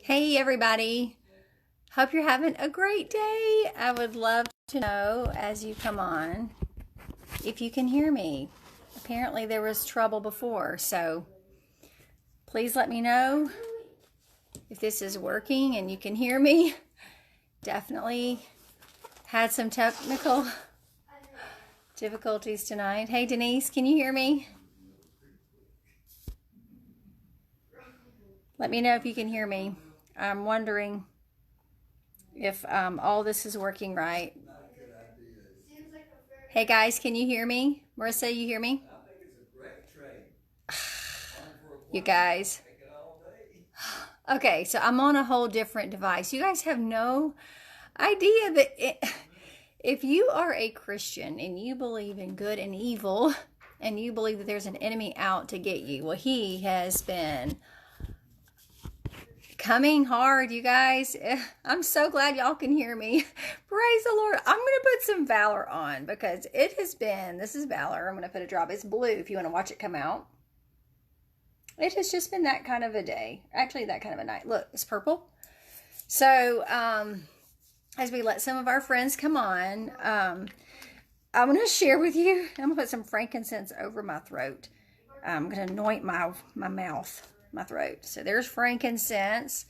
Hey everybody, hope you're having a great day. I would love to know as you come on if you can hear me. Apparently there was trouble before, so please let me know if this is working and you can hear me. Definitely had some technical difficulties tonight. Hey Denise, can you hear me? Let me know if you can hear me. I'm wondering if all this is working right. Hey guys, can you hear me? Marissa, you hear me? You guys. Okay, so I'm on a whole different device. You guys have no idea that if you are a Christian and you believe in good and evil and you believe that there's an enemy out to get you, well, he has been coming hard, you guys. I'm so glad y'all can hear me. Praise the Lord. I'm going to put some Valor on because it has been, this is Valor. I'm going to put a drop. It's blue if you want to watch it come out. It has just been that kind of a day. Actually, that kind of a night. Look, it's purple. So, as we let some of our friends come on, I'm going to share with you. I'm going to put some frankincense over my throat. I'm going to anoint my mouth, my throat. So there's frankincense.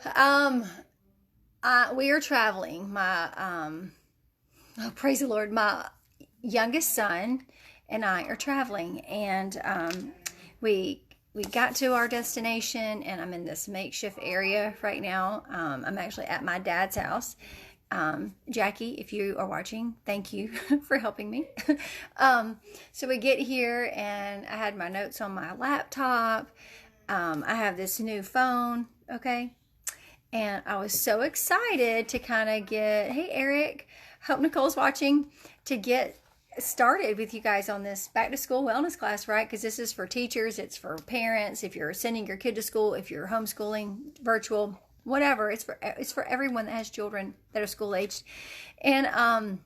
We are traveling. Oh, praise the Lord. My youngest son and I are traveling, and we got to our destination, and I'm in this makeshift area right now. I'm actually at my dad's house. Jackie, if you are watching, thank you for helping me. So we get here, and I had my notes on my laptop. I have this new phone, okay? And I was so excited to kind of get, hey, Eric, hope Nicole's watching, to get started with you guys on this back to school wellness class, right? Because this is for teachers, it's for parents, if you're sending your kid to school, if you're homeschooling, virtual, whatever, it's for everyone that has children that are school aged. And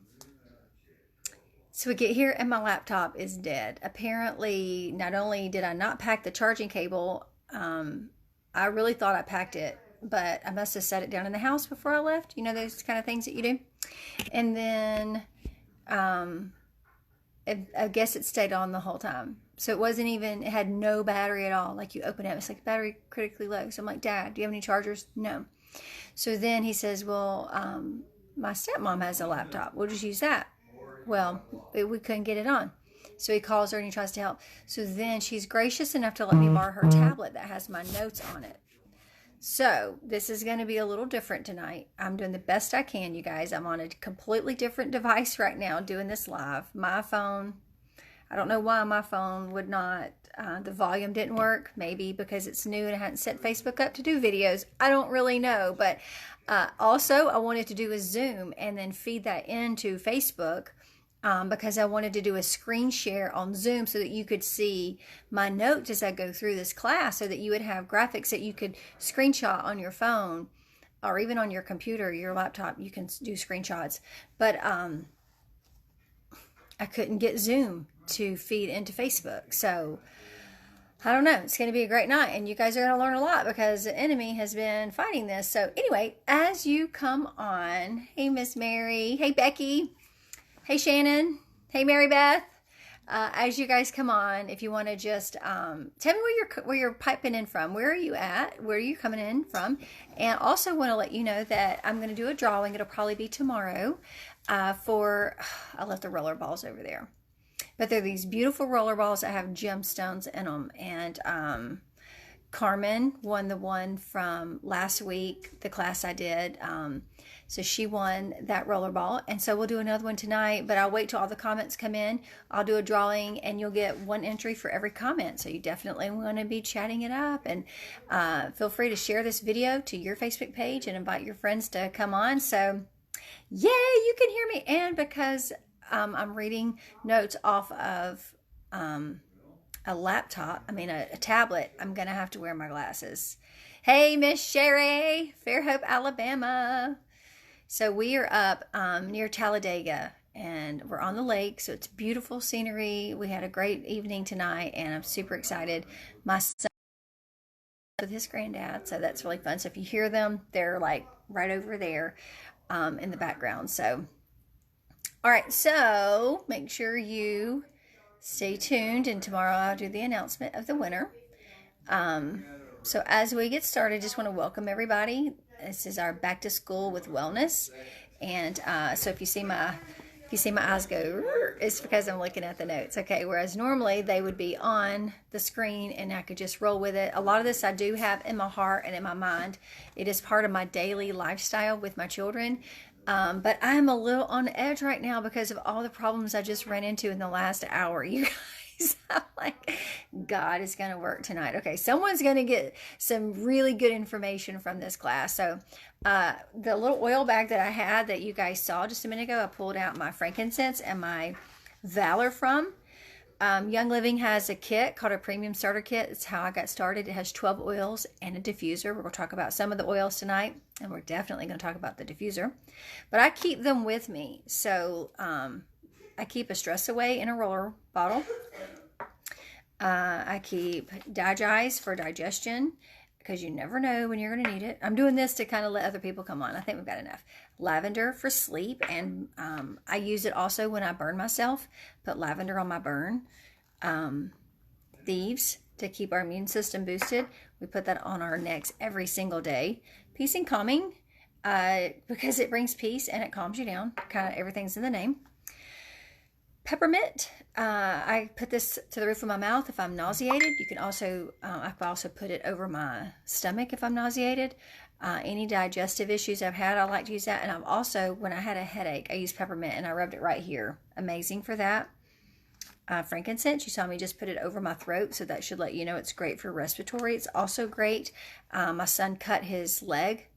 so we get here and my laptop is dead. Apparently, not only did I not pack the charging cable, I really thought I packed it, but I must have set it down in the house before I left. You know, those kind of things that you do. And then I guess it stayed on the whole time. So it wasn't even, it had no battery at all. Like you open it, it's like battery critically low. So I'm like, Dad, do you have any chargers? No. So then he says, well, my stepmom has a laptop. We'll just use that. Well, we couldn't get it on. So he calls her and he tries to help. So then she's gracious enough to let me borrow her tablet that has my notes on it. So this is going to be a little different tonight. I'm doing the best I can, you guys. I'm on a completely different device right now doing this live. My phone, I don't know why my phone would not, the volume didn't work. Maybe because it's new and I hadn't set Facebook up to do videos. I don't really know. But also I wanted to do a Zoom and then feed that into Facebook. Because I wanted to do a screen share on Zoom so that you could see my notes as I go through this class, so that you would have graphics that you could screenshot on your phone or even on your computer, your laptop. You can do screenshots. But I couldn't get Zoom to feed into Facebook. So I don't know. It's going to be a great night, and you guys are going to learn a lot because the enemy has been fighting this. So anyway, as you come on, hey, Miss Mary, hey, Becky. Hey, Shannon. Hey, Mary Beth. As you guys come on, if you want to just tell me where you're piping in from. Where are you at? Where are you coming in from? And also want to let you know that I'm going to do a drawing. It'll probably be tomorrow I left the roller balls over there. But they're these beautiful roller balls that have gemstones in them. And Carmen won the one from last week, the class I did. So she won that rollerball. And so we'll do another one tonight, but I'll wait till all the comments come in. I'll do a drawing and you'll get one entry for every comment. So you definitely want to be chatting it up, and feel free to share this video to your Facebook page and invite your friends to come on. So yay, you can hear me. And because I'm reading notes off of a laptop, a tablet, I'm going to have to wear my glasses. Hey, Miss Sherry, Fairhope, Alabama. So we are up near Talladega, and we're on the lake, so it's beautiful scenery. We had a great evening tonight, and I'm super excited. My son with his granddad, so that's really fun. So if you hear them, they're like right over there in the background. So, all right, so make sure you stay tuned, and tomorrow I'll do the announcement of the winner. So as we get started, just want to welcome everybody. This is our back to school with wellness, and so if you see my eyes go, it's because I'm looking at the notes. Okay, whereas normally they would be on the screen and I could just roll with it. A lot of this I do have in my heart and in my mind. It is part of my daily lifestyle with my children. But I'm a little on edge right now because of all the problems I just ran into in the last hour. You guys, I'm like, God is going to work tonight. Okay, someone's going to get some really good information from this class. So the little oil bag that I had that you guys saw just a minute ago, I pulled out my frankincense and my Valor from. Young Living has a kit called a premium starter kit. It's how I got started. It has 12 oils and a diffuser. We're going to talk about some of the oils tonight, and we're definitely going to talk about the diffuser. But I keep them with me. So I keep a Stress Away in a roller bottle. I keep Digest for digestion, because you never know when you're going to need it. I'm doing this to kind of let other people come on. I think we've got enough. Lavender for sleep, and I use it also when I burn myself. Put lavender on my burn. Thieves to keep our immune system boosted. We put that on our necks every single day. Peace and calming, because it brings peace and it calms you down. Kind of everything's in the name. Peppermint. I put this to the roof of my mouth if I'm nauseated. You can also, I can also put it over my stomach if I'm nauseated. Any digestive issues I've had, I like to use that. And I've also, when I had a headache, I used peppermint and I rubbed it right here. Amazing for that. Frankincense, you saw me just put it over my throat, so that should let you know it's great for respiratory. It's also great. My son cut his leg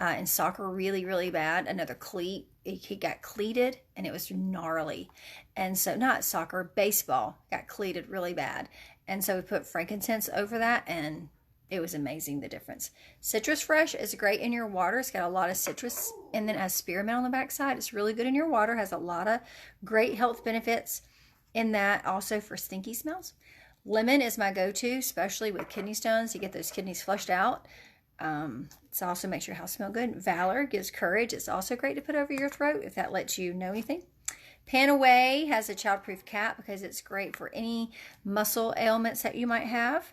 in soccer really, really bad. Another cleat. He got cleated and it was gnarly. And so, not soccer, baseball got cleated really bad. And so we put frankincense over that and it was amazing, the difference. Citrus Fresh is great in your water. It's got a lot of citrus, and then has spearmint on the backside. It's really good in your water. Has a lot of great health benefits in that, also for stinky smells. Lemon is my go-to, especially with kidney stones, to get those kidneys flushed out. It also makes your house smell good. Valor gives courage. It's also great to put over your throat if that lets you know anything. Pan Away has a childproof cap because it's great for any muscle ailments that you might have.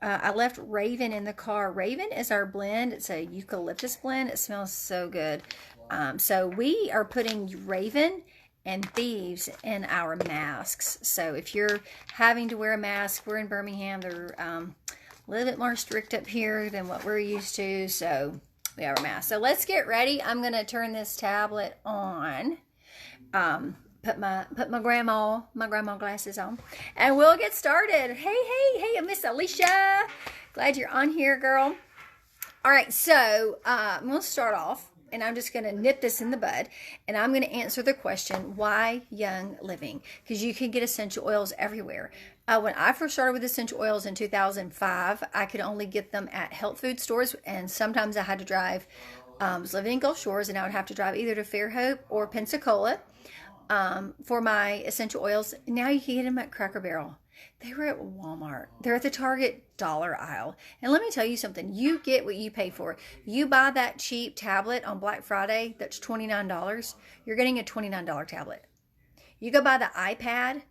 I left Raven in the car. Raven is our blend. It's a eucalyptus blend. It smells so good. So we are putting Raven and Thieves in our masks. So if you're having to wear a mask, we're in Birmingham. They're a little bit more strict up here than what we're used to. So we have our mask. So let's get ready. I'm going to turn this tablet on. Put my grandma glasses on, and we'll get started. Hey, Miss Alicia, glad you're on here, girl. All right, so I'm gonna start off, and I'm just gonna nip this in the bud, and I'm gonna answer the question, why Young Living? Because you can get essential oils everywhere. When I first started with essential oils in 2005, I could only get them at health food stores, and sometimes I had to drive. I was living in Gulf Shores, and I would have to drive either to Fairhope or Pensacola for my essential oils. Now you can get them at Cracker Barrel. They were at Walmart. They're at the Target dollar aisle. And let me tell you something. You get what you pay for. You buy that cheap tablet on Black Friday that's $29. You're getting a $29 tablet. You go buy the iPad,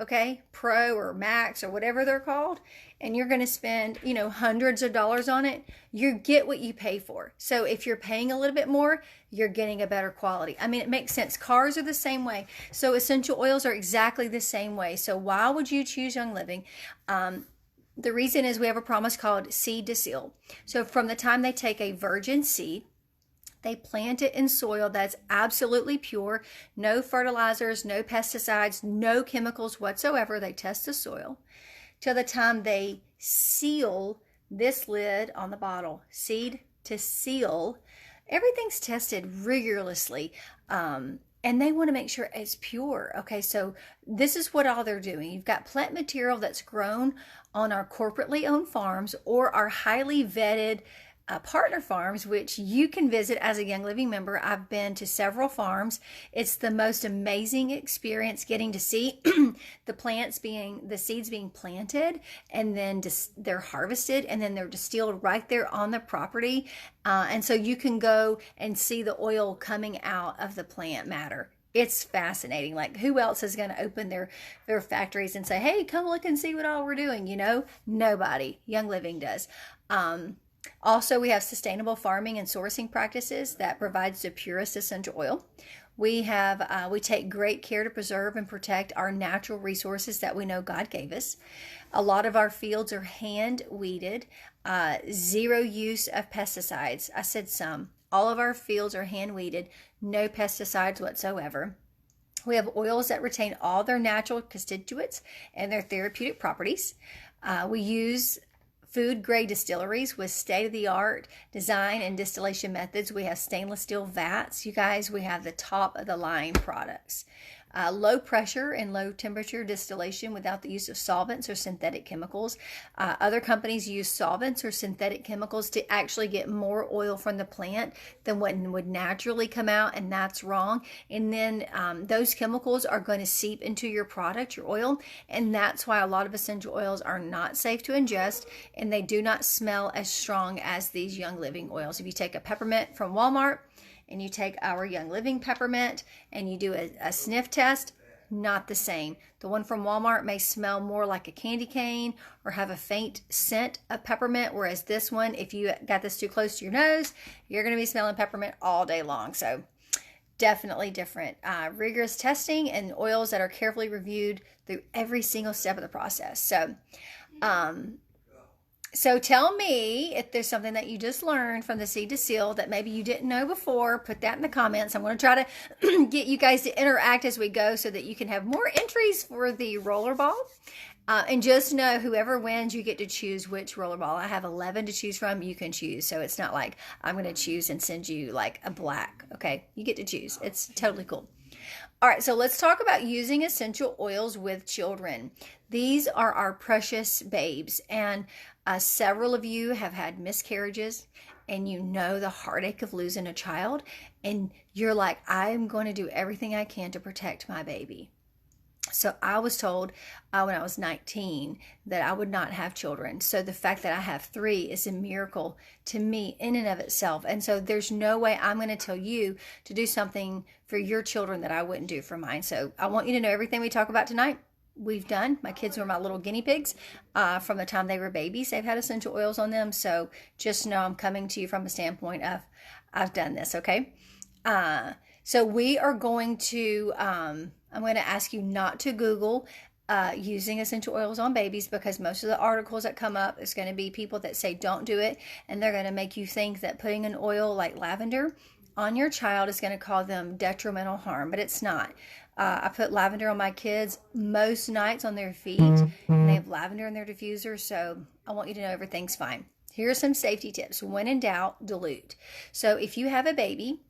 okay, Pro or Max or whatever they're called, and you're going to spend, hundreds of dollars on it. You get what you pay for. So if you're paying a little bit more, you're getting a better quality. I mean, it makes sense. Cars are the same way. So essential oils are exactly the same way. So why would you choose Young Living? The reason is we have a promise called seed to seal. So from the time they take a virgin seed, they plant it in soil that's absolutely pure, no fertilizers, no pesticides, no chemicals whatsoever. They test the soil till the time they seal this lid on the bottle. Seed to seal. Everything's tested rigorously, and they want to make sure it's pure. Okay, so this is what all they're doing. You've got plant material that's grown on our corporately owned farms or our highly vetted partner farms, which you can visit as a Young Living member. I've been to several farms. It's the most amazing experience getting to see the seeds being planted, and then they're harvested, and then they're distilled right there on the property. And so you can go and see the oil coming out of the plant matter. It's fascinating. Like, who else is going to open their factories and say, hey, come look and see what all we're doing? Nobody. Young Living does. Also, we have sustainable farming and sourcing practices that provides the purest essential oil. We take great care to preserve and protect our natural resources that we know God gave us. A lot of our fields are hand weeded, zero use of pesticides. I said some. All of our fields are hand weeded, no pesticides whatsoever. We have oils that retain all their natural constituents and their therapeutic properties. We use food-grade distilleries with state-of-the-art design and distillation methods. We have stainless steel vats. You guys, we have the top-of-the-line products. Low pressure and low temperature distillation without the use of solvents or synthetic chemicals. Other companies use solvents or synthetic chemicals to actually get more oil from the plant than what would naturally come out, and that's wrong. And then those chemicals are going to seep into your product, your oil, and that's why a lot of essential oils are not safe to ingest, and they do not smell as strong as these Young Living oils. If you take a peppermint from Walmart, and you take our Young Living peppermint and you do a sniff test, not the same. The one from Walmart may smell more like a candy cane or have a faint scent of peppermint, whereas this one, if you got this too close to your nose, you're going to be smelling peppermint all day long. So definitely different. Rigorous testing and oils that are carefully reviewed through every single step of the process. So tell me if there's something that you just learned from the Seed to Seal that maybe you didn't know before. Put that in the comments. I'm going to try to get you guys to interact as we go so that you can have more entries for the rollerball. And just know, whoever wins, you get to choose which rollerball. I have 11 to choose from. You can choose. So it's not like I'm going to choose and send you like a black. Okay, you get to choose. It's totally cool. All right, so let's talk about using essential oils with children. These are our precious babes, and several of you have had miscarriages, and you know the heartache of losing a child, and you're like, I'm going to do everything I can to protect my baby. So I was told when I was 19 that I would not have children. So the fact that I have 3 is a miracle to me in and of itself. And so there's no way I'm going to tell you to do something for your children that I wouldn't do for mine. So I want you to know everything we talk about tonight, we've done. My kids were my little guinea pigs from the time they were babies. They've had essential oils on them. So just know I'm coming to you from a standpoint of I've done this, okay? So we are going to... I'm going to ask you not to Google using essential oils on babies, because most of the articles that come up is going to be people that say don't do it, and they're going to make you think that putting an oil like lavender on your child is going to cause them detrimental harm, but it's not. I put lavender on my kids most nights on their feet, and they have lavender in their diffuser, so I want you to know everything's fine. Here are some safety tips. When in doubt, dilute. So if you have a baby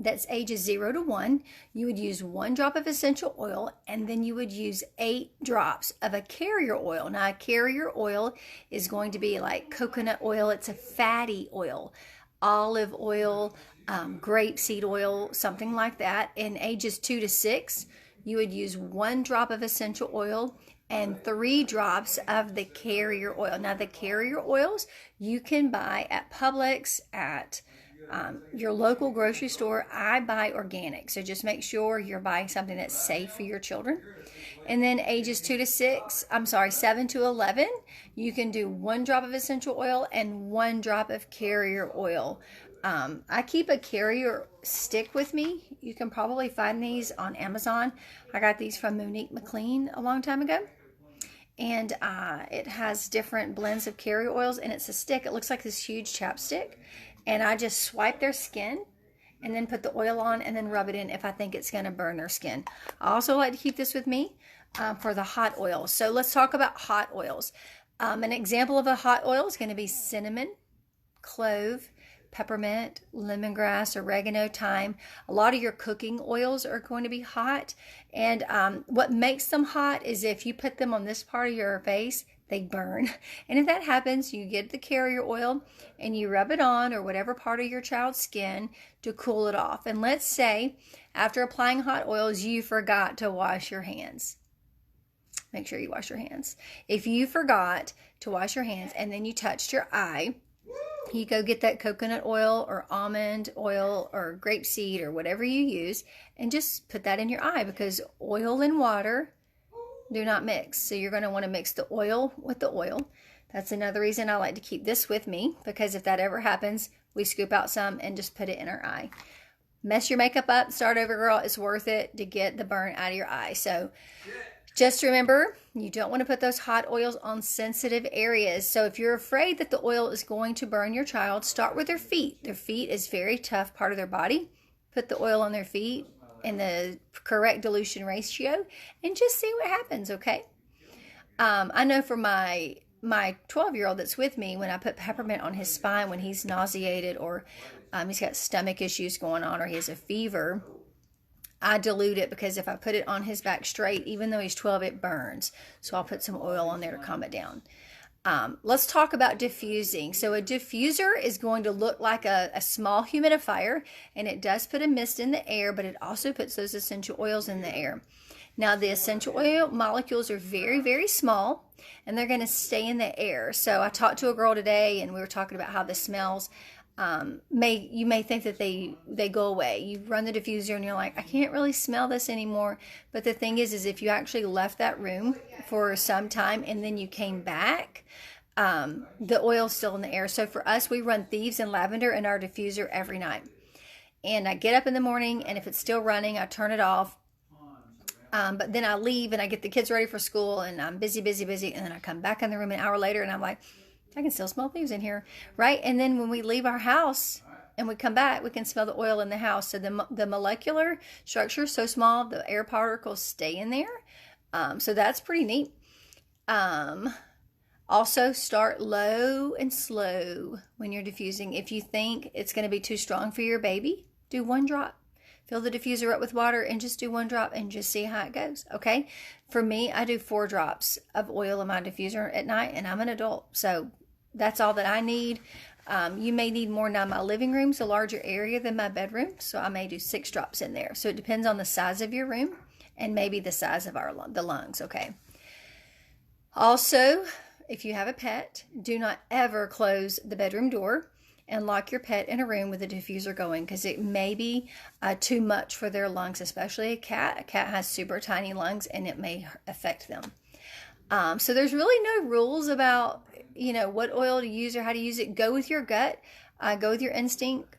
that's ages 0 to 1, you would use 1 drop of essential oil, and then you would use 8 drops of a carrier oil. Now, a carrier oil is going to be like coconut oil. It's a fatty oil, olive oil, grapeseed oil, something like that. In ages 2 to 6, you would use 1 drop of essential oil and 3 drops of the carrier oil. Now, the carrier oils you can buy at Publix, at your local grocery store. I buy organic, so just make sure you're buying something that's safe for your children. And then ages 7 to 11, you can do 1 drop of essential oil and 1 drop of carrier oil. I keep a carrier stick with me. You can probably find these on Amazon. I got these from Monique McLean a long time ago. And it has different blends of carrier oils, and it's a stick. It looks like this huge chapstick. And I just swipe their skin and then put the oil on and then rub it in if I think it's going to burn their skin. I also like to keep this with me for the hot oils. So let's talk about hot oils. An example of a hot oil is going to be cinnamon, clove, peppermint, lemongrass, oregano, thyme. A lot of your cooking oils are going to be hot. And what makes them hot is if you put them on this part of your face, they burn. And if that happens, you get the carrier oil and you rub it on or whatever part of your child's skin to cool it off. And let's say after applying hot oils, you forgot to wash your hands. Make sure you wash your hands. If you forgot to wash your hands and then you touched your eye, you go get that coconut oil or almond oil or grapeseed or whatever you use and just put that in your eye, because oil and water do not mix. So you're going to want to mix the oil with the oil. That's another reason I like to keep this with me, because if that ever happens, we scoop out some and just put it in our eye. Mess your makeup up, start over, girl. It's worth it to get the burn out of your eye. So just remember, you don't want to put those hot oils on sensitive areas. So if you're afraid that the oil is going to burn your child, start with their feet. Their feet is a very tough part of their body. Put the oil on their feet in the correct dilution ratio and just see what happens, okay? I know for my 12-year-old that's with me, when I put peppermint on his spine when he's nauseated or he's got stomach issues going on or he has a fever, I dilute it, because if I put it on his back straight, even though he's 12, it burns. So I'll put some oil on there to calm it down. Let's talk about diffusing. So a diffuser is going to look like a small humidifier, and it does put a mist in the air, but it also puts those essential oils in the air. Now, the essential oil molecules are very, very small, and they're going to stay in the air. So I talked to a girl today, and we were talking about how this smells. You may think that they go away. You run the diffuser and you're like, I can't really smell this anymore. But the thing is if you actually left that room for some time and then you came back, the oil's still in the air. So for us, we run thieves and lavender in our diffuser every night. And I get up in the morning, and if it's still running, I turn it off. But then I leave and I get the kids ready for school, and I'm busy. And then I come back in the room an hour later and I'm like, I can still smell thieves in here, right? And then when we leave our house and we come back, we can smell the oil in the house. So the molecular structure is so small, the air particles stay in there. So that's pretty neat. Also, start low and slow when you're diffusing. If you think it's going to be too strong for your baby, do 1 drop. Fill the diffuser up with water and just do 1 drop and just see how it goes, okay? For me, I do 4 drops of oil in my diffuser at night, and I'm an adult, so that's all that I need. You may need more. Now, my living room's a larger area than my bedroom, so I may do 6 drops in there. So it depends on the size of your room and maybe the size of the lungs, okay? Also, if you have a pet, do not ever close the bedroom door and lock your pet in a room with a diffuser going, because it may be too much for their lungs, especially a cat. A cat has super tiny lungs, and it may affect them. So there's really no rules about, what oil to use or how to use it. Go with your gut. Go with your instinct.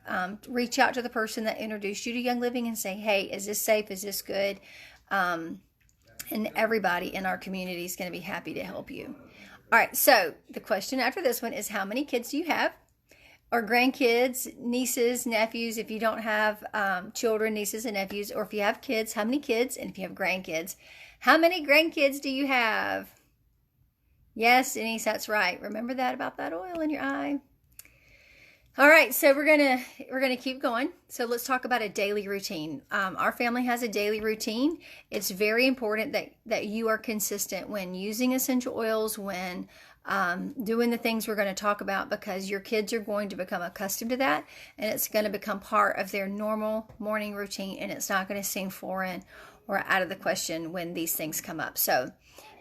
Reach out to the person that introduced you to Young Living and say, hey, is this safe? Is this good? And everybody in our community is going to be happy to help you. All right, so the question after this one is, how many kids do you have? Or grandkids, nieces, nephews, if you don't have children, nieces and nephews, or if you have kids, how many kids? And if you have grandkids, how many grandkids do you have? Yes, Denise, that's right. Remember that about that oil in your eye. All right, so we're gonna keep going. So let's talk about a daily routine. Our family has a daily routine. It's very important that you are consistent when using essential oils, when doing the things we're going to talk about, because your kids are going to become accustomed to that, and it's going to become part of their normal morning routine, and it's not going to seem foreign or out of the question when these things come up. So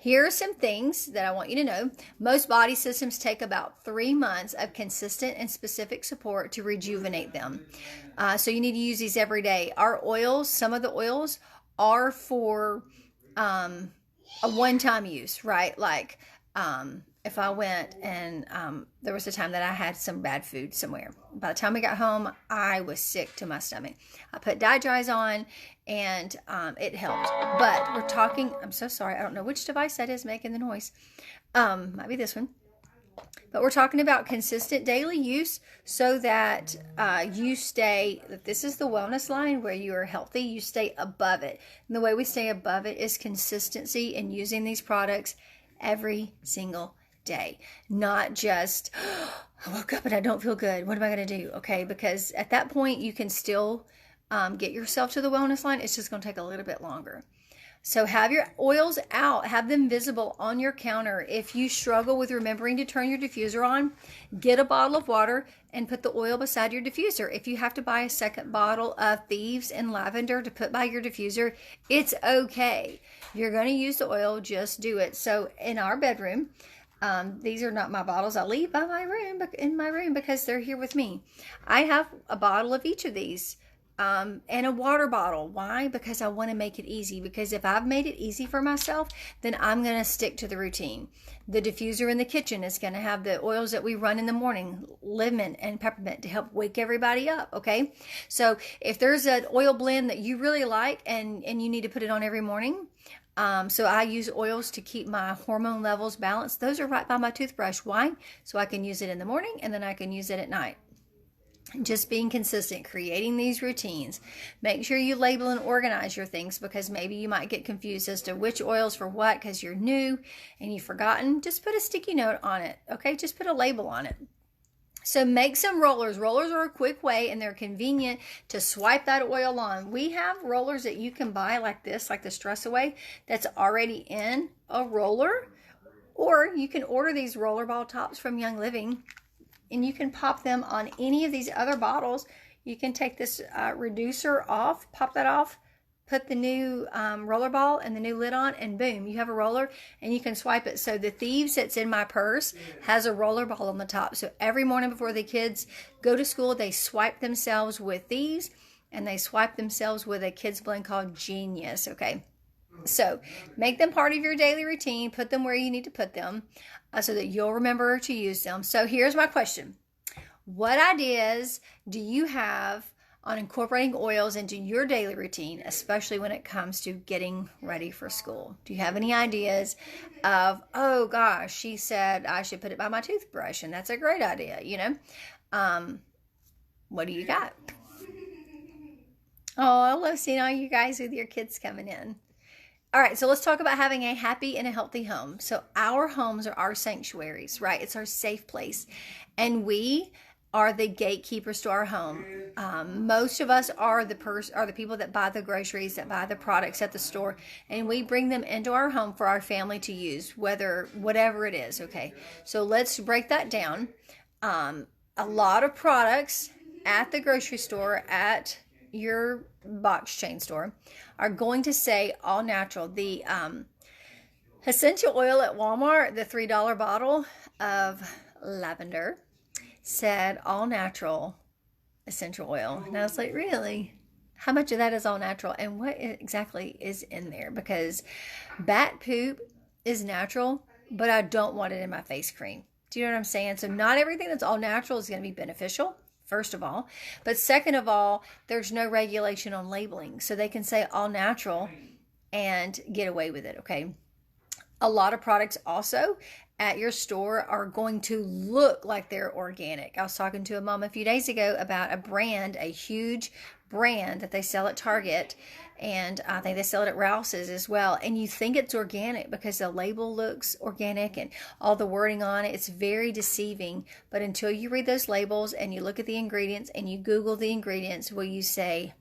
here are some things that I want you to know. Most body systems take about 3 months of consistent and specific support to rejuvenate them. So you need to use these every day. Our oils, some of the oils are for a one-time use, right? Like if I went and there was a time that I had some bad food somewhere. By the time we got home, I was sick to my stomach. I put dye dries on, and it helped. But we're talking, I'm so sorry, I don't know which device that is making the noise. Might be this one. But we're talking about consistent daily use so that you stay, this is the wellness line where you are healthy, you stay above it. And the way we stay above it is consistency in using these products every single day. Not just, I woke up and I don't feel good. What am I going to do? Okay, because at that point you can still get yourself to the wellness line. It's just going to take a little bit longer. So have your oils out, have them visible on your counter. If you struggle with remembering to turn your diffuser on, get a bottle of water and put the oil beside your diffuser. If you have to buy a second bottle of Thieves and lavender to put by your diffuser, it's okay. You're going to use the oil, just do it. So in our bedroom, these are not my bottles. I leave by my room, in my room, because they're here with me. I have a bottle of each of these. And a water bottle. Why? Because I want to make it easy. Because if I've made it easy for myself, then I'm going to stick to the routine. The diffuser in the kitchen is going to have the oils that we run in the morning, lemon and peppermint, to help wake everybody up. Okay. So if there's an oil blend that you really like and you need to put it on every morning, so I use oils to keep my hormone levels balanced. Those are right by my toothbrush. Why? So I can use it in the morning and then I can use it at night. Just being consistent, creating these routines. Make sure you label and organize your things, because maybe you might get confused as to which oils for what because you're new and you've forgotten. Just put a sticky note on it, okay? Just put a label on it. So make some rollers. Rollers are a quick way and they're convenient to swipe that oil on. We have rollers that you can buy like this, like the Stress Away, that's already in a roller. Or you can order these roller ball tops from Young Living, and you can pop them on any of these other bottles. You can take this reducer off, pop that off, put the new roller ball and the new lid on, and boom, you have a roller and you can swipe it. So the Thieves that's in my purse has a roller ball on the top. So every morning before the kids go to school, they swipe themselves with Thieves and they swipe themselves with a kids blend called Genius, okay? So make them part of your daily routine. Put them where you need to put them so that you'll remember to use them. So here's my question. What ideas do you have on incorporating oils into your daily routine, especially when it comes to getting ready for school? Do you have any ideas of, oh gosh, she said I should put it by my toothbrush, and that's a great idea, you know? What do you got? Oh, I love seeing all you guys with your kids coming in. All right, so let's talk about having a happy and a healthy home. So our homes are our sanctuaries, right? It's our safe place. And we are the gatekeepers to our home. Most of us are the people that buy the groceries, that buy the products at the store, and we bring them into our home for our family to use, whatever it is, okay? So let's break that down. A lot of products at the grocery store, at your box chain store, are going to say all natural. The essential oil at Walmart, the $3 bottle of lavender, said all natural essential oil. And I was like, really? How much of that is all natural? And what exactly is in there? Because bat poop is natural, but I don't want it in my face cream. Do you know what I'm saying? So not everything that's all natural is going to be beneficial, first of all. But second of all, there's no regulation on labeling. So they can say all natural and get away with it, okay? A lot of products also at your store are going to look like they're organic. I was talking to a mom a few days ago about a huge brand that they sell at Target, and I think they sell it at Rouse's as well. And you think it's organic because the label looks organic and all the wording on it. It's very deceiving. But until you read those labels and you look at the ingredients and you Google the ingredients, will you say,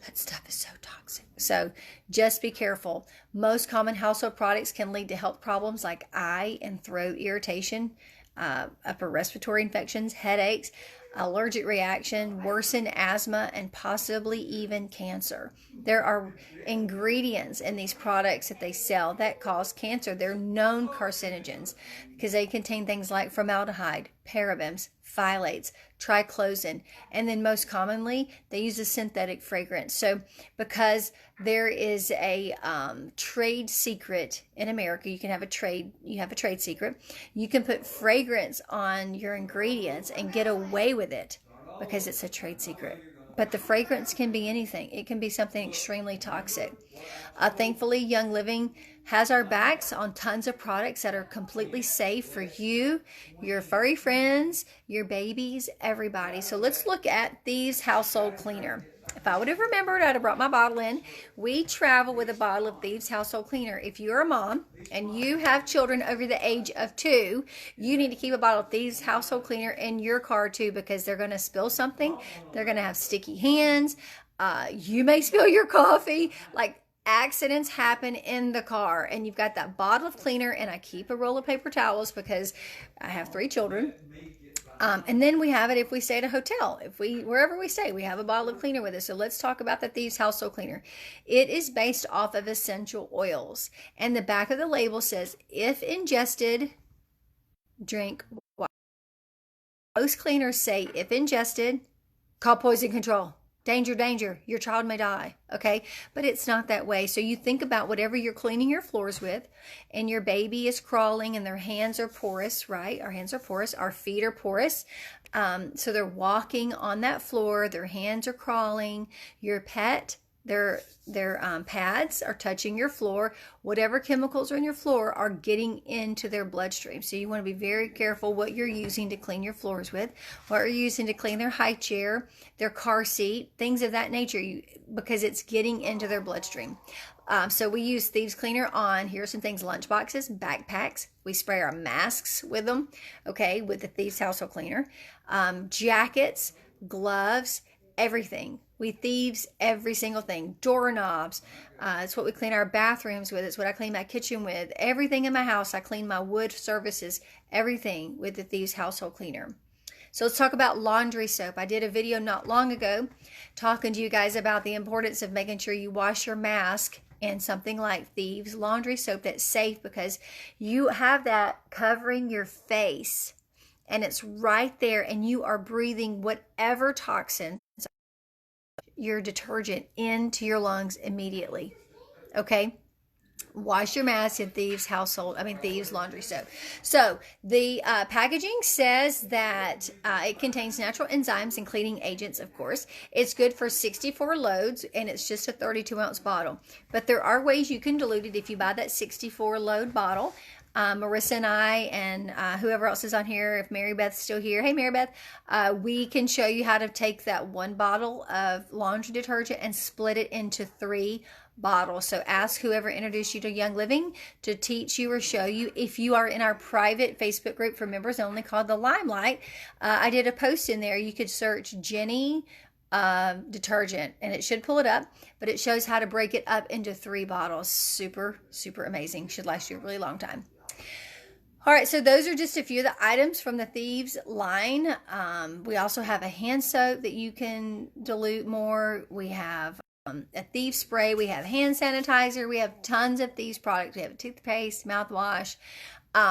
that stuff is so toxic. So just be careful. Most common household products can lead to health problems like eye and throat irritation, upper respiratory infections, headaches, allergic reaction, worsen asthma, and possibly even cancer. There are ingredients in these products that they sell that cause cancer. They're known carcinogens because they contain things like formaldehyde, parabens, phthalates, triclosan, and then most commonly they use a synthetic fragrance. So because there is a trade secret in America, you have a trade secret, you can put fragrance on your ingredients and get away with it because it's a trade secret. But the fragrance can be anything. It can be something extremely toxic. Thankfully, Young Living has our backs on tons of products that are completely safe for you, your furry friends, your babies, everybody. So let's look at Thieves Household Cleaner. If I would have remembered, I'd have brought my bottle in. We travel with a bottle of Thieves Household Cleaner. If you're a mom and you have children over the age of 2, you need to keep a bottle of Thieves Household Cleaner in your car too, because they're going to spill something. They're going to have sticky hands. You may spill your coffee. Like, accidents happen in the car, and you've got that bottle of cleaner, and I keep a roll of paper towels because I have 3 children. And then we have it if we stay at a hotel. If we, wherever we stay, we have a bottle of cleaner with us. So let's talk about the Thieves Household Cleaner. It is based off of essential oils. And the back of the label says, if ingested, drink water. Most cleaners say, if ingested, call poison control. Danger, danger, your child may die, okay? But it's not that way. So you think about whatever you're cleaning your floors with, and your baby is crawling and their hands are porous, right? Our hands are porous, our feet are porous. So they're walking on that floor, their hands are crawling. Your pet, their pads are touching your floor. Whatever chemicals are in your floor are getting into their bloodstream. So you want to be very careful what you're using to clean your floors with, what you're using to clean their high chair, their car seat, things of that nature, because it's getting into their bloodstream. So we use Thieves Cleaner on, here's some things, lunch boxes, backpacks. We spray our masks with them, okay, with the Thieves Household Cleaner. Jackets, gloves, everything. We thieves every single thing. Doorknobs. It's what we clean our bathrooms with. It's what I clean my kitchen with. Everything in my house. I clean my wood surfaces. Everything with the Thieves Household Cleaner. So let's talk about laundry soap. I did a video not long ago talking to you guys about the importance of making sure you wash your mask in something like Thieves laundry soap that's safe, because you have that covering your face and it's right there, and you are breathing whatever toxin, your detergent, into your lungs immediately. Okay? Wash your mask in Thieves laundry soap. So the packaging says that it contains natural enzymes and cleaning agents, of course. It's good for 64 loads, and it's just a 32-ounce bottle. But there are ways you can dilute it if you buy that 64 load bottle. Marissa and I and whoever else is on here, if Mary Beth's still here, hey Mary Beth, we can show you how to take that 1 bottle of laundry detergent and split it into 3 bottles. So ask whoever introduced you to Young Living to teach you or show you. If you are in our private Facebook group for members only called The Limelight, I did a post in there. You could search Jenny detergent and it should pull it up, but it shows how to break it up into 3 bottles. Super, super amazing. Should last you a really long time. All right, so those are just a few of the items from the Thieves line. We also have a hand soap that you can dilute more. We have a Thieves spray. We have hand sanitizer. We have tons of Thieves products. We have toothpaste, mouthwash.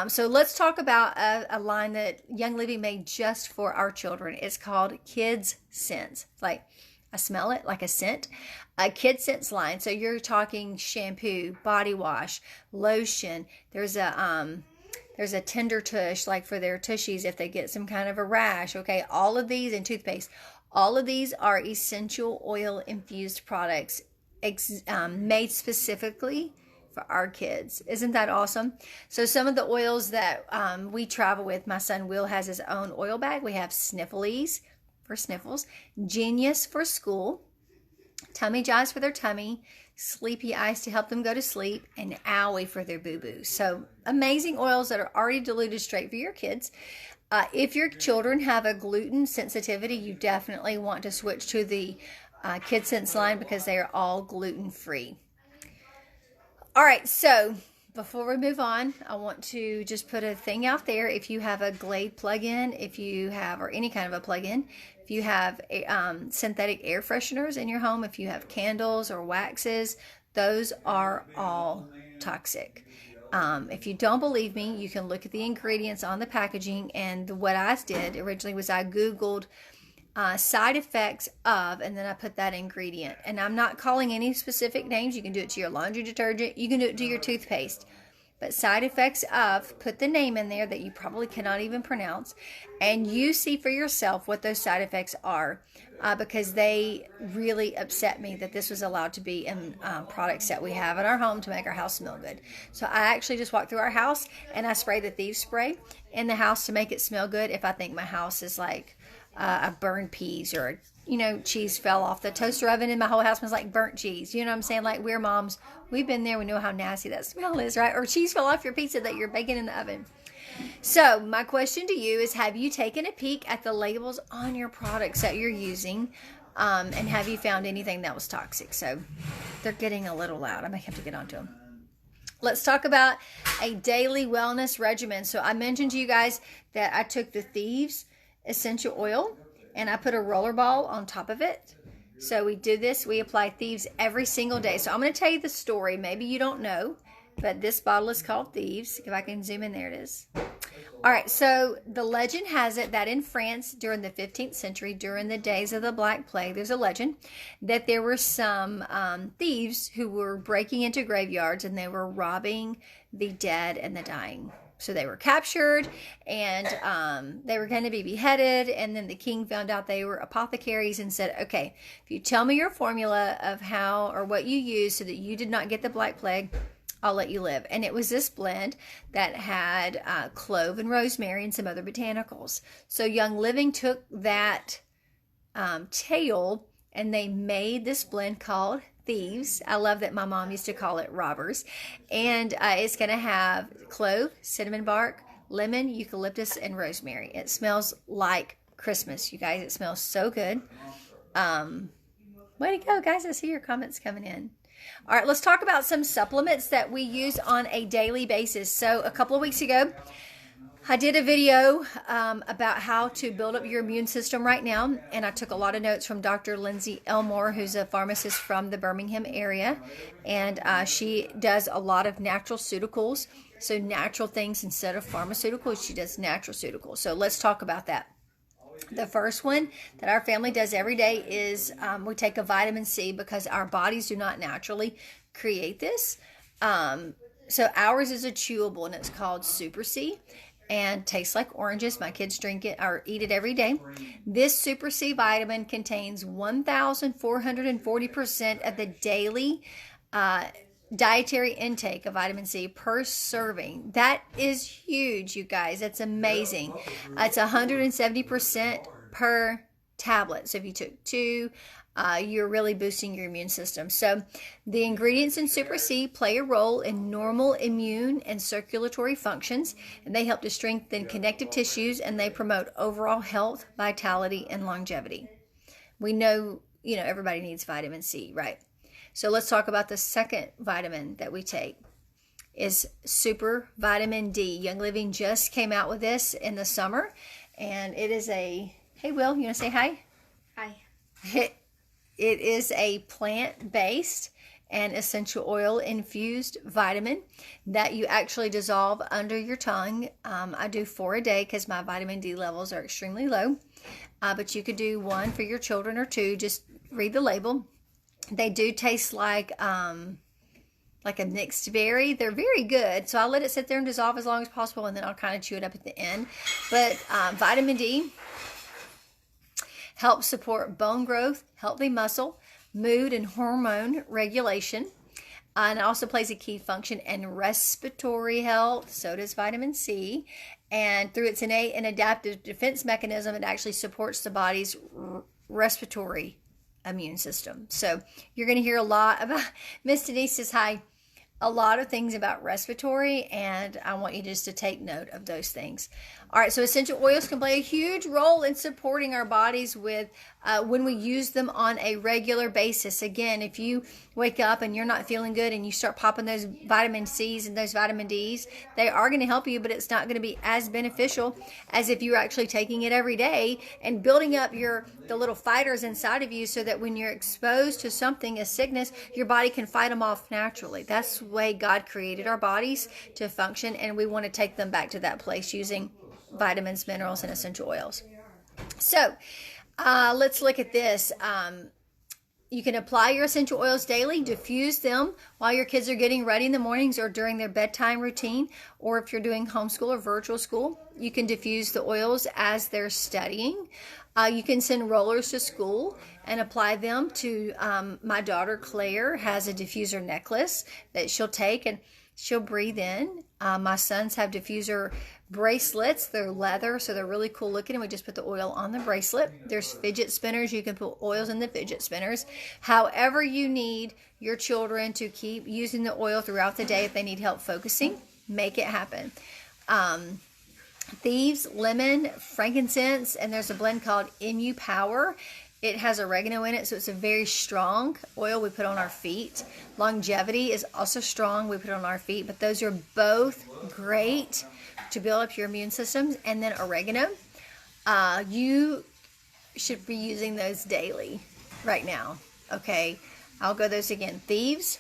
So let's talk about a line that Young Living made just for our children. It's called Kids Scents. It's like, I smell it like a scent. A Kids Scents line. So you're talking shampoo, body wash, lotion. There's a tender tush, like for their tushies if they get some kind of a rash. Okay, all of these, and toothpaste. All of these are essential oil infused products made specifically for our kids. Isn't that awesome? So some of the oils that we travel with, my son Will has his own oil bag. We have Sniffles for sniffles, Genius for school, Tummy Jives for their tummy, Sleepy Ice to help them go to sleep, and Owie for their boo-boos. So amazing oils that are already diluted straight for your kids. If your children have a gluten sensitivity, you definitely want to switch to the Kids Sense line because they are all gluten-free. All right, so before we move on, I want to just put a thing out there. If you have a Glade plug-in, or any kind of a plug-in, if you have synthetic air fresheners in your home, if you have candles or waxes, those are all toxic. If you don't believe me, you can look at the ingredients on the packaging. And what I did originally was I Googled side effects of, and then I put that ingredient. And I'm not calling any specific names. You can do it to your laundry detergent. You can do it to your toothpaste. But side effects of, put the name in there that you probably cannot even pronounce, and you see for yourself what those side effects are, because they really upset me that this was allowed to be in products that we have in our home to make our house smell good. So I actually just walked through our house and I spray the Thieves spray in the house to make it smell good if I think my house is like a burned peas, or cheese fell off the toaster oven and my whole house smells like burnt cheese. You know what I'm saying? Like, we're moms. We've been there. We know how nasty that smell is, right? Or cheese fell off your pizza that you're baking in the oven. So my question to you is, have you taken a peek at the labels on your products that you're using? And have you found anything that was toxic? So they're getting a little loud. I may have to get onto them. Let's talk about a daily wellness regimen. So I mentioned to you guys that I took the Thieves essential oil and I put a roller ball on top of it. So we do this. We apply Thieves every single day. So I'm going to tell you the story. Maybe you don't know, but this bottle is called Thieves. If I can zoom in, there it is. All right, so the legend has it that in France during the 15th century, during the days of the Black Plague, there's a legend that there were some thieves who were breaking into graveyards and they were robbing the dead and the dying. So they were captured and they were going to be beheaded. And then the king found out they were apothecaries and said, okay, if you tell me your formula of how or what you use so that you did not get the Black Plague, I'll let you live. And it was this blend that had clove and rosemary and some other botanicals. So Young Living took that tale and they made this blend called Thieves. I love that my mom used to call it robbers. And it's going to have clove, cinnamon bark, lemon, eucalyptus, and rosemary. It smells like Christmas, you guys. It smells so good. Way to go, guys. I see your comments coming in. All right, let's talk about some supplements that we use on a daily basis. So a couple of weeks ago, I did a video about how to build up your immune system right now, and I took a lot of notes from Dr. Lindsay Elmore, who's a pharmacist from the Birmingham area, and she does a lot of natural ceuticals, so natural things instead of pharmaceuticals. She does natural ceuticals. So let's talk about that. The first one that our family does every day is we take a vitamin C because our bodies do not naturally create this. So ours is a chewable and it's called Super C and tastes like oranges. My kids drink it or eat it every day. This Super C vitamin contains 1,440% of the daily dietary intake of vitamin C per serving. That is huge, you guys. That's amazing. It's 170% per tablet. So if you took 2, you're really boosting your immune system. So the ingredients in Super C play a role in normal immune and circulatory functions, and they help to strengthen connective tissues, and they promote overall health, vitality, and longevity. We know, everybody needs vitamin C, right? So let's talk about the second vitamin that we take is Super Vitamin D. Young Living just came out with this in the summer, and it is hey, Will, you want to say hi? Hi. It is a plant-based and essential oil infused vitamin that you actually dissolve under your tongue. I do 4 a day because my vitamin D levels are extremely low, but you could do 1 for your children or 2. Just read the label. They do taste like a mixed berry. They're very good. So I'll let it sit there and dissolve as long as possible, and then I'll kind of chew it up at the end. But vitamin D helps support bone growth, healthy muscle, mood, and hormone regulation. And it also plays a key function in respiratory health. So does vitamin C. And through its innate and adaptive defense mechanism, it actually supports the body's respiratory immune system. So you're going to hear a lot about, Miss Denise says hi, a lot of things about respiratory, and I want you just to take note of those things. All right, so essential oils can play a huge role in supporting our bodies with when we use them on a regular basis. Again, if you wake up and you're not feeling good and you start popping those vitamin C's and those vitamin D's, they are going to help you, but it's not going to be as beneficial as if you're actually taking it every day and building up the little fighters inside of you so that when you're exposed to something, a sickness, your body can fight them off naturally. That's the way God created our bodies to function, and we want to take them back to that place using vitamins, minerals, and essential oils. So let's look at this. You can apply your essential oils daily, diffuse them while your kids are getting ready in the mornings or during their bedtime routine, or if you're doing homeschool or virtual school, you can diffuse the oils as they're studying. You can send rollers to school and apply them to, my daughter Claire has a diffuser necklace that she'll take and she'll breathe in. My sons have diffuser bracelets. They're leather, so they're really cool looking, and we just put the oil on the bracelet. There's fidget spinners. You can put oils in the fidget spinners. However you need your children to keep using the oil throughout the day, if they need help focusing, make it happen. Thieves, lemon, frankincense, and there's a blend called MU Power. It has oregano in it, so it's a very strong oil we put on our feet. Longevity is also strong, we put on our feet, but those are both great to build up your immune systems. And then oregano, you should be using those daily right now, okay? I'll go those again. Thieves,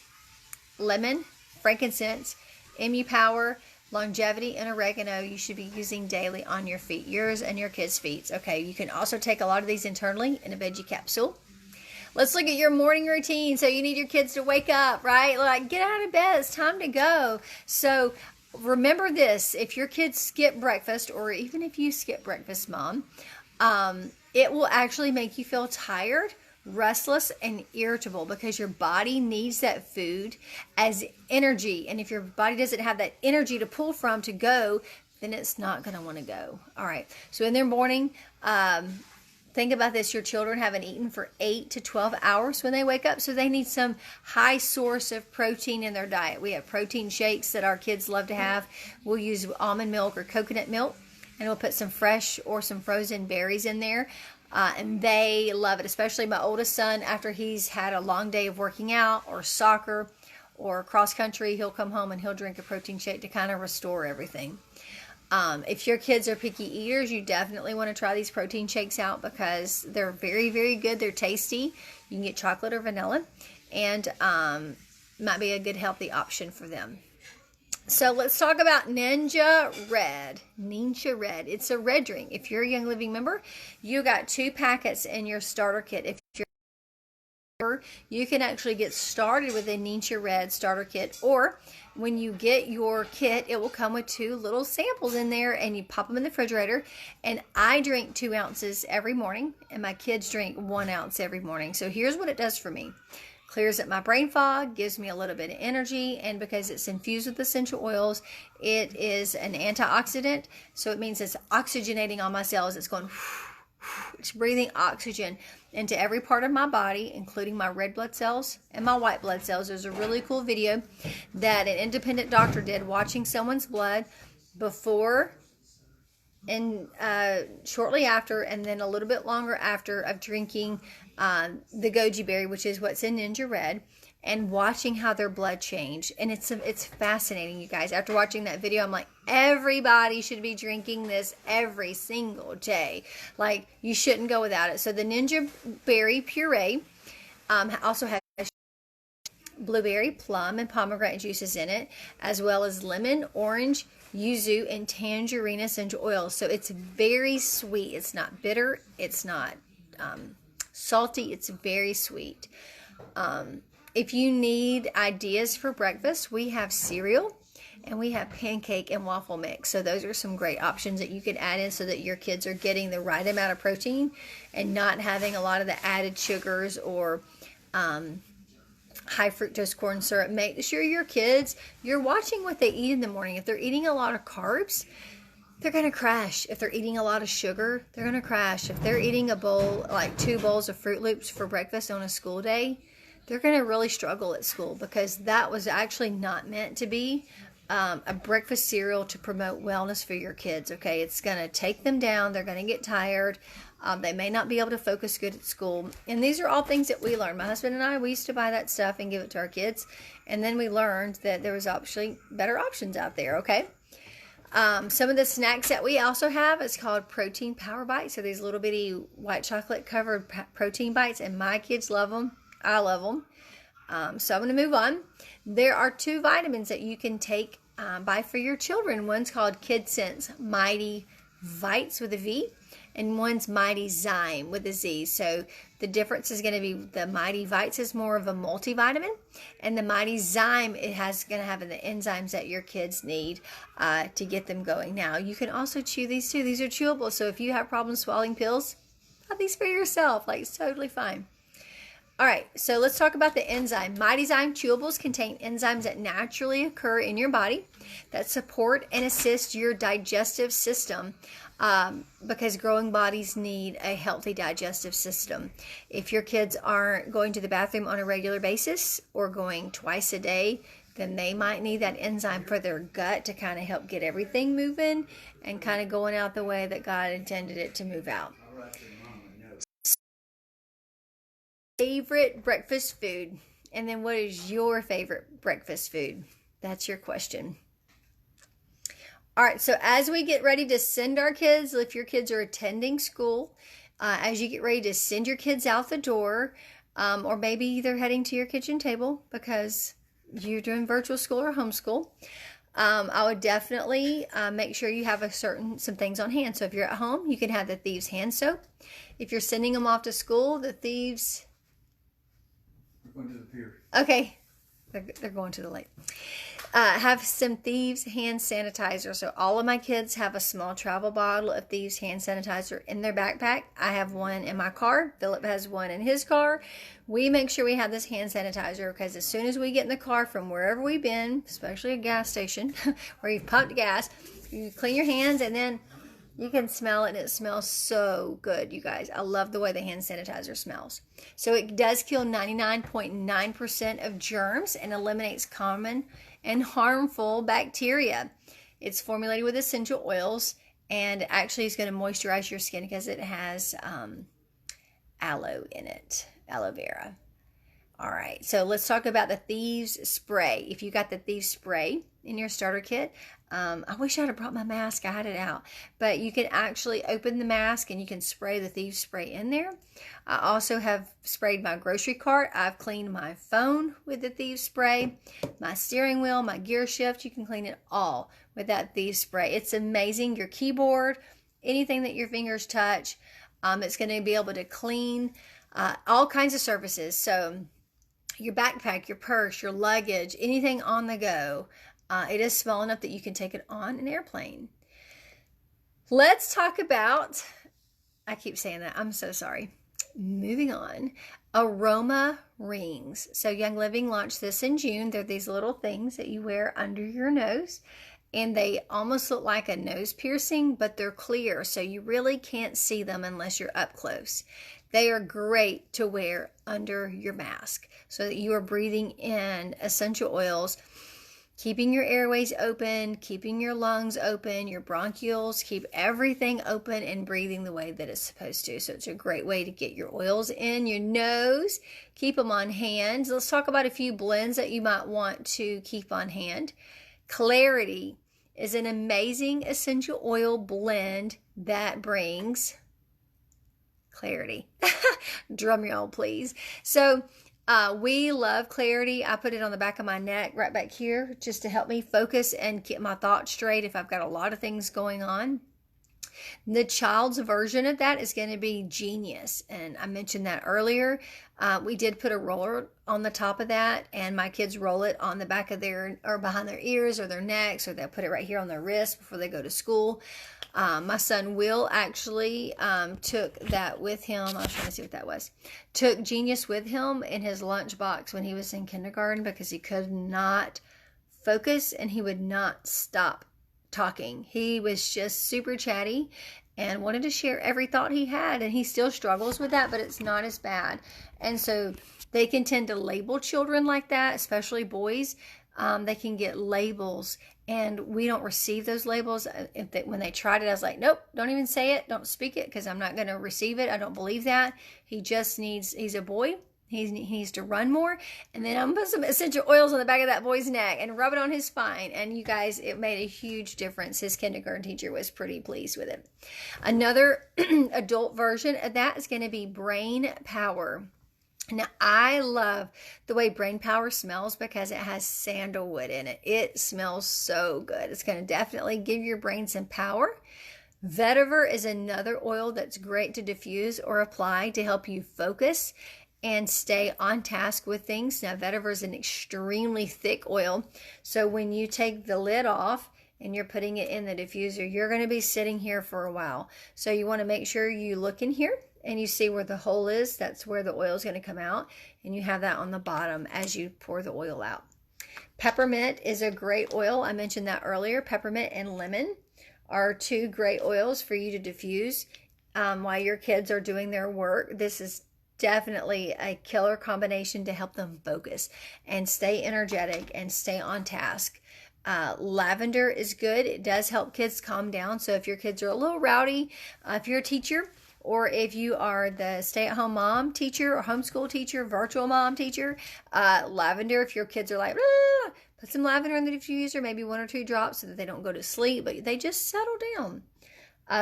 lemon, frankincense, MU Power, longevity, and oregano you should be using daily on your feet, yours and your kids' feet. Okay, you can also take a lot of these internally in a veggie capsule. Let's look at your morning routine. So you need your kids to wake up, right? Like, get out of bed, it's time to go. So remember this, if your kids skip breakfast, or even if you skip breakfast, Mom, it will actually make you feel tired, restless, and irritable, because your body needs that food as energy. And if your body doesn't have that energy to pull from to go, then it's not going to want to go. All right. So in their morning, think about this. Your children haven't eaten for 8 to 12 hours when they wake up. So they need some high source of protein in their diet. We have protein shakes that our kids love to have. We'll use almond milk or coconut milk, and we'll put some fresh or some frozen berries in there. And they love it, especially my oldest son. After he's had a long day of working out or soccer or cross country, he'll come home and he'll drink a protein shake to kind of restore everything. If your kids are picky eaters, you definitely want to try these protein shakes out, because they're very, very good. They're tasty. You can get chocolate or vanilla, and might be a good healthy option for them. So let's talk about Ninja Red. Ninja Red. It's a red drink. If you're a Young Living member, you got 2 packets in your starter kit. If you're a member, you can actually get started with a Ninja Red starter kit. Or when you get your kit, it will come with 2 little samples in there, and you pop them in the refrigerator. And I drink 2 ounces every morning, and my kids drink 1 ounce every morning. So here's what it does for me. Clears up my brain fog, gives me a little bit of energy, and because it's infused with essential oils, it is an antioxidant, so it means it's oxygenating all my cells. It's going, it's breathing oxygen into every part of my body, including my red blood cells and my white blood cells. There's a really cool video that an independent doctor did watching someone's blood before and shortly after, and then a little bit longer after, of drinking the goji berry, which is what's in Ninja Red, and watching how their blood changed. And it's fascinating, you guys. After watching that video, I'm like, everybody should be drinking this every single day. Like, you shouldn't go without it. So the Ninja Berry puree also has blueberry, plum, and pomegranate juices in it, as well as lemon, orange, yuzu, and tangerine essential oils. So it's very sweet. It's not bitter. It's not salty. It's very sweet. If you need ideas for breakfast, we have cereal and we have pancake and waffle mix. So those are some great options that you could add in, so that your kids are getting the right amount of protein and not having a lot of the added sugars or high fructose corn syrup. Make sure your kids, you're watching what they eat in the morning. If they're eating a lot of carbs, they're going to crash. If they're eating a lot of sugar, they're going to crash. If they're eating a bowl, like 2 bowls of Fruit Loops for breakfast on a school day, they're going to really struggle at school, because that was actually not meant to be a breakfast cereal to promote wellness for your kids. Okay, it's going to take them down. They're going to get tired. They may not be able to focus good at school. And these are all things that we learned. My husband and I, we used to buy that stuff and give it to our kids. And then we learned that there was actually better options out there, okay? Some of the snacks that we also have is called protein power bites. So these little bitty white chocolate covered protein bites, and my kids love them. I love them. So I'm going to move on. There are 2 vitamins that you can take buy for your children. One's called Kid Sense Mighty Vites with a V, and one's Mighty Zyme with a Z. So the difference is going to be the Mighty Vites is more of a multivitamin, and the Mighty Zyme, it has going to have the enzymes that your kids need to get them going. Now, you can also chew these too. These are chewable, so if you have problems swallowing pills, have these for yourself. Like, it's totally fine. All right, so let's talk about the enzyme. Mighty Zyme chewables contain enzymes that naturally occur in your body that support and assist your digestive system, because growing bodies need a healthy digestive system. If your kids aren't going to the bathroom on a regular basis or going twice a day, then they might need that enzyme for their gut to kind of help get everything moving and kind of going out the way that God intended it to move out. Favorite breakfast food? And then what is your favorite breakfast food? That's your question. All right, so as we get ready to send our kids, if your kids are attending school, as you get ready to send your kids out the door, or maybe they're heading to your kitchen table because you're doing virtual school or homeschool, I would definitely make sure you have some things on hand. So if you're at home, you can have the thieves hand soap. If you're sending them off to school, the thieves... We're going to the pier. Okay, they're going to the lake. Have some thieves hand sanitizer. So all of my kids have a small travel bottle of thieves hand sanitizer in their backpack. I have one in my car. Philip has one in his car. We make sure we have this hand sanitizer because as soon as we get in the car from wherever we've been, especially a gas station where you've pumped gas, you clean your hands and then you can smell it, and it smells so good, you guys. I love the way the hand sanitizer smells. So it does kill 99.9% of germs and eliminates common and harmful bacteria. It's formulated with essential oils, and actually it's going to moisturize your skin because it has aloe in it, aloe vera. All right, so let's talk about the Thieves Spray. If you got the Thieves Spray in your starter kit, I wish I'd have brought my mask. I had it out. But you can actually open the mask and you can spray the Thieves Spray in there. I also have sprayed my grocery cart. I've cleaned my phone with the Thieves Spray. My steering wheel, my gear shift, you can clean it all with that Thieves Spray. It's amazing. Your keyboard, anything that your fingers touch, it's going to be able to clean all kinds of surfaces. So your backpack, your purse, your luggage, anything on the go. It is small enough that you can take it on an airplane. Let's talk about, I keep saying that, I'm so sorry. Moving on, aroma rings. So Young Living launched this in June. They're these little things that you wear under your nose. And they almost look like a nose piercing, but they're clear. So you really can't see them unless you're up close. They are great to wear under your mask so that you are breathing in essential oils, keeping your airways open, keeping your lungs open, your bronchioles, keep everything open and breathing the way that it's supposed to. So it's a great way to get your oils in your nose. Keep them on hand. Let's talk about a few blends that you might want to keep on hand. Clarity is an amazing essential oil blend that brings clarity. Drum roll, please. So we love Clarity. I put it on the back of my neck, right back here, just to help me focus and get my thoughts straight if I've got a lot of things going on. The child's version of that is going to be Genius, and I mentioned that earlier. We did put a roller on the top of that, and my kids roll it on the back of their, or behind their ears or their necks, or they'll put it right here on their wrist before they go to school. My son Will actually took that with him. I was trying to see what that was. Took Genius with him in his lunchbox when he was in kindergarten because he could not focus and he would not stop talking. He was just super chatty and wanted to share every thought he had, and he still struggles with that, but it's not as bad. And so they can tend to label children like that, especially boys. They can get labels, and we don't receive those labels. When they tried it, I was like, nope, don't even say it, don't speak it, because I'm not going to receive it. I don't believe that. He just needs, he's a boy. He needs to run more. And then I'm going to put some essential oils on the back of that boy's neck and rub it on his spine. And you guys, it made a huge difference. His kindergarten teacher was pretty pleased with it. Another adult version of that is going to be Brain Power. Now, I love the way Brain Power smells because it has sandalwood in it. It smells so good. It's going to definitely give your brain some power. Vetiver is another oil that's great to diffuse or apply to help you focus and stay on task with things. Now, vetiver is an extremely thick oil. So when you take the lid off and you're putting it in the diffuser, you're going to be sitting here for a while. So you want to make sure you look in here and you see where the hole is. That's where the oil is going to come out. And you have that on the bottom as you pour the oil out. Peppermint is a great oil. I mentioned that earlier. Peppermint and lemon are two great oils for you to diffuse while your kids are doing their work. This is definitely a killer combination to help them focus and stay energetic and stay on task. Lavender is good. It does help kids calm down. So if your kids are a little rowdy, if you're a teacher or if you are the stay-at-home mom teacher or homeschool teacher, virtual mom teacher, lavender, if your kids are like, ah, put some lavender in the diffuser, maybe 1 or 2 drops so that they don't go to sleep, but they just settle down.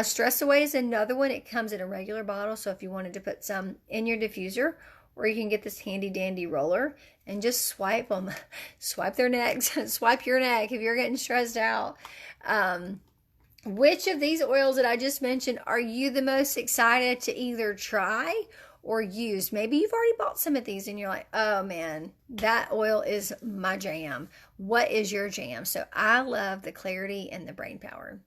Stress Away is another one. It comes in a regular bottle, so if you wanted to put some in your diffuser, or you can get this handy dandy roller and just swipe them. Swipe their necks. Swipe your neck if you're getting stressed out. Which of these oils that I just mentioned are you the most excited to either try or use? Maybe you've already bought some of these and you're like, oh man, that oil is my jam. What is your jam? So I love the Clarity and the Brain Power.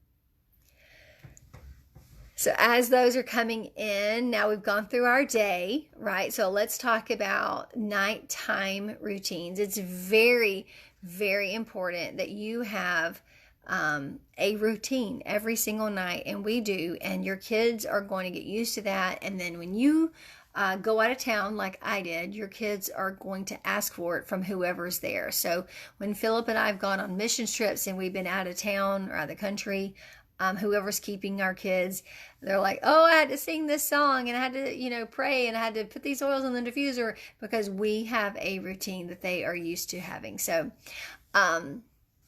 So as those are coming in, now we've gone through our day, right? So let's talk about nighttime routines. It's very, very important that you have a routine every single night, and we do, and your kids are going to get used to that. And then when you go out of town like I did, your kids are going to ask for it from whoever's there. So when Philip and I have gone on mission trips and we've been out of town or out of the country, whoever's keeping our kids, they're like, oh, I had to sing this song and I had to, pray and I had to put these oils in the diffuser, because we have a routine that they are used to having. So,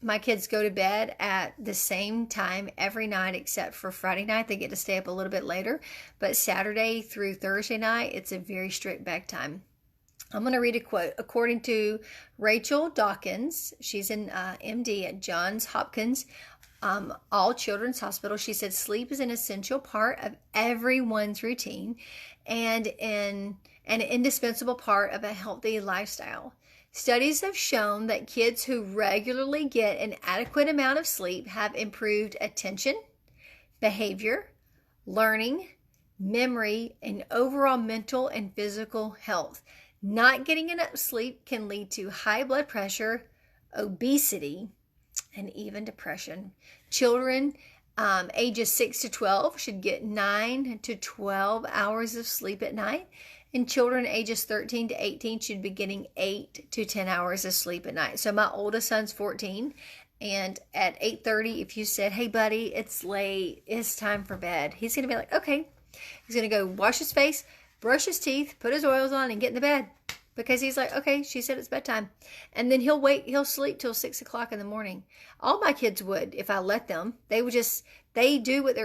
my kids go to bed at the same time every night except for Friday night. They get to stay up a little bit later, but Saturday through Thursday night, it's a very strict bedtime. I'm going to read a quote. According to Rachel Dawkins, she's an MD at Johns Hopkins All Children's Hospital. She said sleep is an essential part of everyone's routine and an indispensable part of a healthy lifestyle. Studies have shown that kids who regularly get an adequate amount of sleep have improved attention, behavior, learning, memory, and overall mental and physical health. Not getting enough sleep can lead to high blood pressure, obesity, and even depression. Children ages 6 to 12 should get 9 to 12 hours of sleep at night. And children ages 13 to 18 should be getting 8 to 10 hours of sleep at night. So my oldest son's 14. And at 8:30, if you said, hey, buddy, it's late, it's time for bed, he's going to be like, okay. He's going to go wash his face, brush his teeth, put his oils on, and get in the bed. Because he's like, okay, she said it's bedtime. And then he'll sleep till 6 o'clock in the morning. All my kids would, if I let them. They do what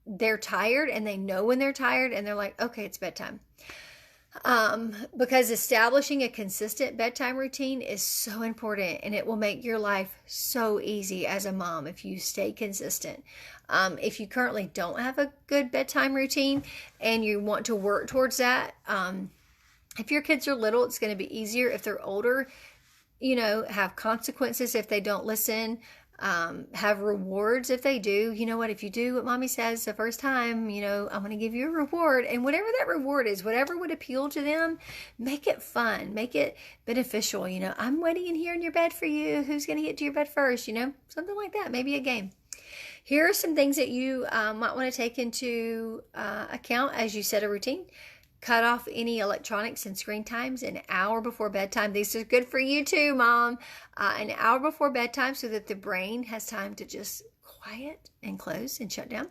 they're tired, and they know when they're tired, and they're like, okay, it's bedtime. Because establishing a consistent bedtime routine is so important, and it will make your life so easy as a mom if you stay consistent. If you currently don't have a good bedtime routine and you want to work towards that, if your kids are little, it's going to be easier. If they're older, have consequences if they don't listen, have rewards if they do. You know what? If you do what mommy says the first time, I'm going to give you a reward. And whatever that reward is, whatever would appeal to them, make it fun, make it beneficial. I'm waiting in here in your bed for you. Who's going to get to your bed first? Something like that. Maybe a game. Here are some things that you might want to take into account as you set a routine. Cut off any electronics and screen times an hour before bedtime. These are good for you too, Mom. An hour before bedtime so that the brain has time to just quiet and close and shut down.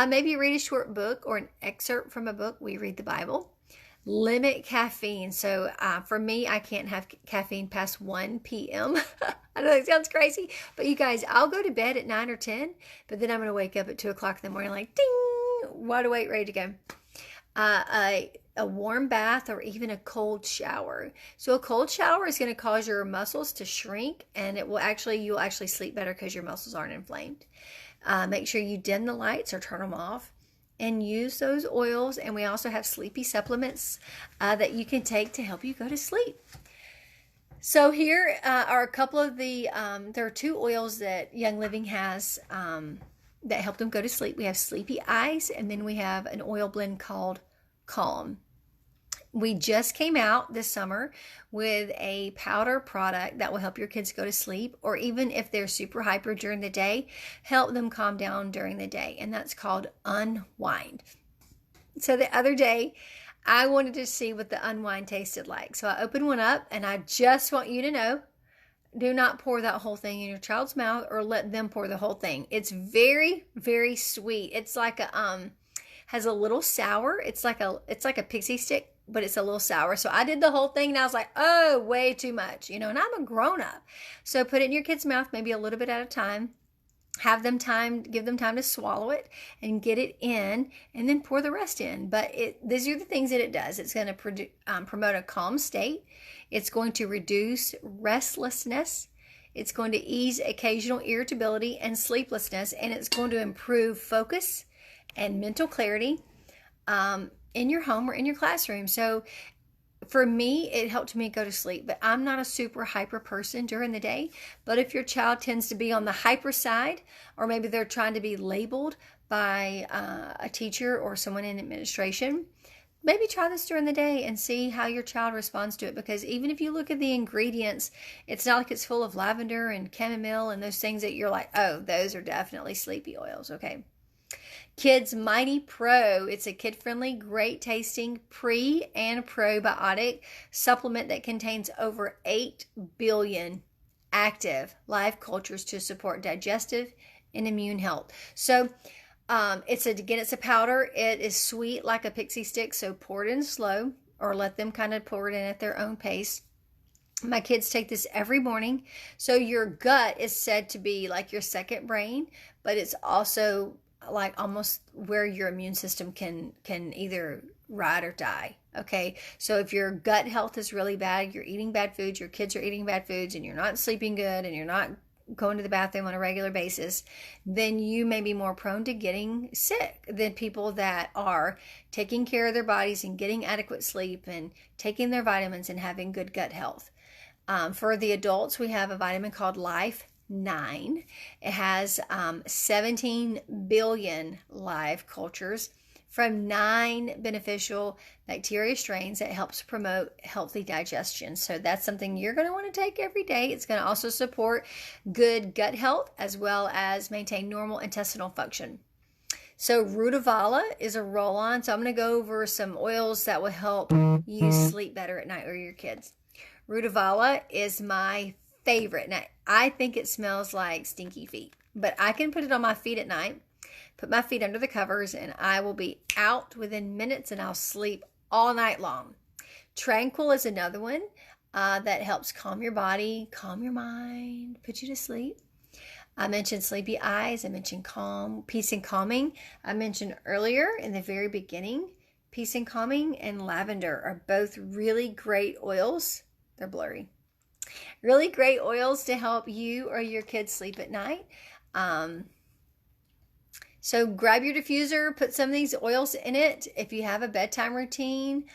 Maybe read a short book or an excerpt from a book. We read the Bible. Limit caffeine. So for me, I can't have caffeine past 1 p.m. I know that sounds crazy, but you guys, I'll go to bed at 9 or 10, but then I'm going to wake up at 2 o'clock in the morning like, ding, wide awake, ready to go. A warm bath or even a cold shower. So a cold shower is going to cause your muscles to shrink, and you'll actually sleep better because your muscles aren't inflamed. Make sure you dim the lights or turn them off and use those oils. And we also have sleepy supplements that you can take to help you go to sleep. So here are a couple of there are 2 oils that Young Living has that help them go to sleep. We have Sleepy Eyes, and then we have an oil blend called Calm. We just came out this summer with a powder product that will help your kids go to sleep, or even if they're super hyper during the day, help them calm down during the day, and that's called Unwind. So the other day, I wanted to see what the Unwind tasted like. So I opened one up, and I just want you to know, do not pour that whole thing in your child's mouth or let them pour the whole thing. It's very, very sweet. It's like has a little sour. It's like a pixie stick, but it's a little sour. So I did the whole thing and I was like, oh, way too much, and I'm a grown up. So put it in your kid's mouth, maybe a little bit at a time. Give them time to swallow it and get it in, and then pour the rest in. But these are the things that it does. It's going to promote a calm state. It's going to reduce restlessness. It's going to ease occasional irritability and sleeplessness, and it's going to improve focus and mental clarity in your home or in your classroom. So for me, it helped me go to sleep, but I'm not a super hyper person during the day. But if your child tends to be on the hyper side, or maybe they're trying to be labeled by a teacher or someone in administration, maybe try this during the day and see how your child responds to it. Because even if you look at the ingredients, it's not like it's full of lavender and chamomile and those things that you're like, oh, those are definitely sleepy oils. Okay. Kids Mighty Pro. It's a kid-friendly, great-tasting pre- and probiotic supplement that contains over 8 billion active live cultures to support digestive and immune health. So it's a powder. It is sweet like a pixie stick, so pour it in slow or let them kind of pour it in at their own pace. My kids take this every morning. So your gut is said to be like your second brain, but it's also like almost where your immune system can either ride or die. Okay, so if your gut health is really bad, you're eating bad foods, your kids are eating bad foods, and you're not sleeping good, and you're not going to the bathroom on a regular basis, then you may be more prone to getting sick than people that are taking care of their bodies and getting adequate sleep and taking their vitamins and having good gut health. For the adults, we have a vitamin called Life 9. It has 17 billion live cultures from 9 beneficial bacteria strains that helps promote healthy digestion. So that's something you're going to want to take every day. It's going to also support good gut health as well as maintain normal intestinal function. So Rutavala is a roll-on. So I'm going to go over some oils that will help you sleep better at night or your kids. Rutavala is my favorite. Now, I think it smells like stinky feet, but I can put it on my feet at night, put my feet under the covers, and I will be out within minutes and I'll sleep all night long. Tranquil is another one that helps calm your body, calm your mind, put you to sleep. I mentioned sleepy eyes. I mentioned calm, peace and calming. I mentioned earlier in the very beginning, peace and calming and lavender are both really great oils. They're blurry. Really great oils to help you or your kids sleep at night. So grab your diffuser, put some of these oils in it. If you have a bedtime routine,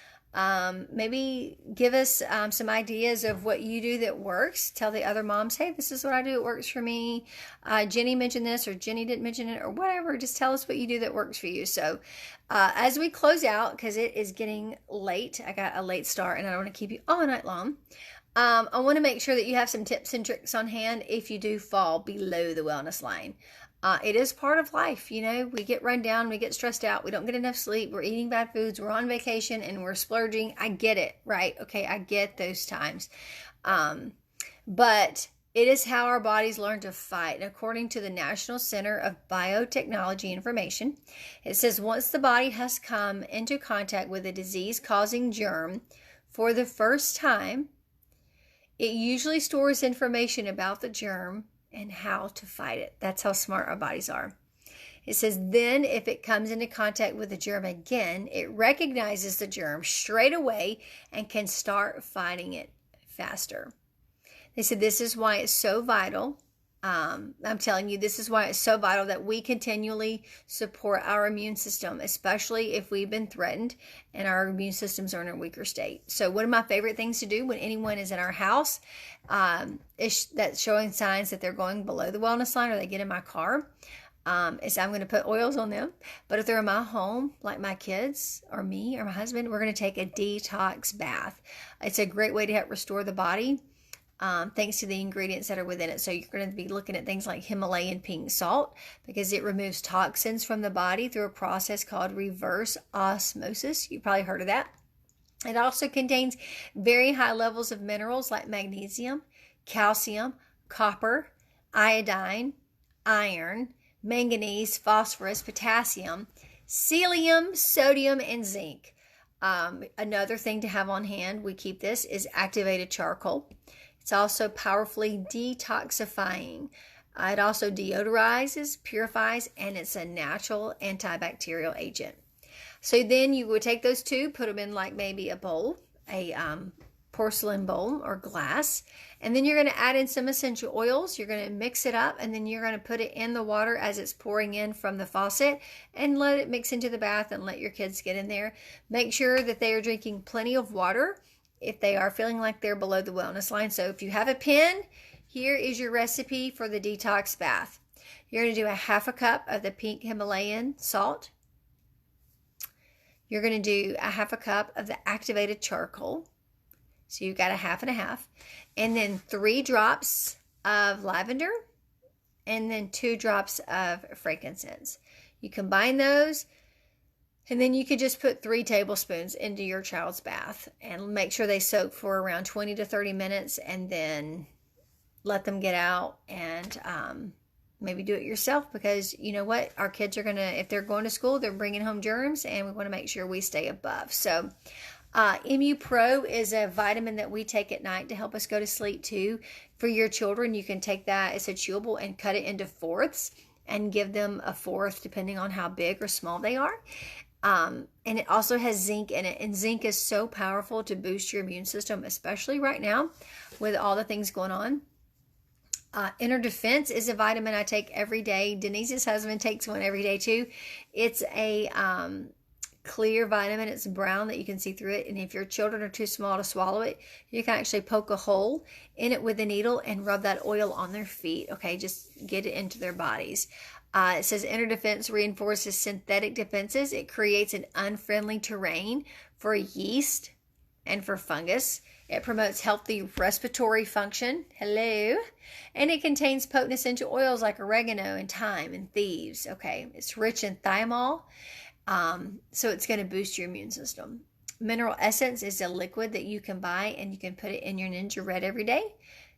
maybe give us some ideas of what you do that works. Tell the other moms, hey, this is what I do. It works for me. Jenny mentioned this, or Jenny didn't mention it, or whatever. Just tell us what you do that works for you. So as we close out, because it is getting late, I got a late start and I don't want to keep you all night long. I want to make sure that you have some tips and tricks on hand if you do fall below the wellness line. It is part of life. We get run down, we get stressed out, we don't get enough sleep, we're eating bad foods, we're on vacation, and we're splurging. I get it, right? Okay, I get those times. But it is how our bodies learn to fight. And according to the National Center of Biotechnology Information, it says once the body has come into contact with a disease-causing germ for the first time, it usually stores information about the germ and how to fight it. That's how smart our bodies are. It says then if it comes into contact with the germ again, it recognizes the germ straight away and can start fighting it faster. They said this is why it's so vital. I'm telling you, this is why it's so vital that we continually support our immune system, especially if we've been threatened and our immune systems are in a weaker state. So one of my favorite things to do when anyone is in our house that's showing signs that they're going below the wellness line, or they get in my car, is I'm going to put oils on them. But if they're in my home, like my kids or me or my husband, we're going to take a detox bath. It's a great way to help restore the body. Thanks to the ingredients that are within it. So you're going to be looking at things like Himalayan pink salt because it removes toxins from the body through a process called reverse osmosis. You've probably heard of that. It also contains very high levels of minerals like magnesium, calcium, copper, iodine, iron, manganese, phosphorus, potassium, Selenium, sodium, and zinc. Another thing to have on hand, we keep this, is activated charcoal. It's also powerfully detoxifying. It also deodorizes, purifies, and it's a natural antibacterial agent. So then you would take those two, put them in like maybe a bowl, a porcelain bowl or glass, and then you're going to add in some essential oils. You're going to mix it up, and then you're going to put it in the water as it's pouring in from the faucet and let it mix into the bath and let your kids get in there. Make sure that they are drinking plenty of water if they are feeling like they're below the wellness line. So if you have a pen, here is your recipe for the detox bath. You're going to do a half a cup of the pink Himalayan salt. You're going to do a half a cup of the activated charcoal. So you've got a half and a half. And then 3 drops of lavender. And then 2 drops of frankincense. You combine those. And then you could just put 3 tablespoons into your child's bath. And make sure they soak for around 20 to 30 minutes. And then let them get out. And maybe do it yourself, because you know what? Our kids are going to, if they're going to school, they're bringing home germs. And we want to make sure we stay above. So MU Pro is a vitamin that we take at night to help us go to sleep too. For your children, you can take that. It's a chewable and cut it into fourths and give them a fourth depending on how big or small they are. And it also has zinc in it. And zinc is so powerful to boost your immune system, especially right now with all the things going on. Inner Defense is a vitamin I take every day. Denise's husband takes one every day too. It's a clear vitamin. It's brown that you can see through it. And if your children are too small to swallow it, you can actually poke a hole in it with a needle and rub that oil on their feet. Okay, just get it into their bodies. It says Inner Defense reinforces synthetic defenses. It creates an unfriendly terrain for yeast and for fungus. It promotes healthy respiratory function. Hello. And it contains potent essential oils like oregano and thyme and thieves. Okay, it's rich in thiamol. So it's going to boost your immune system. Mineral Essence is a liquid that you can buy and you can put it in your Ninja Red every day.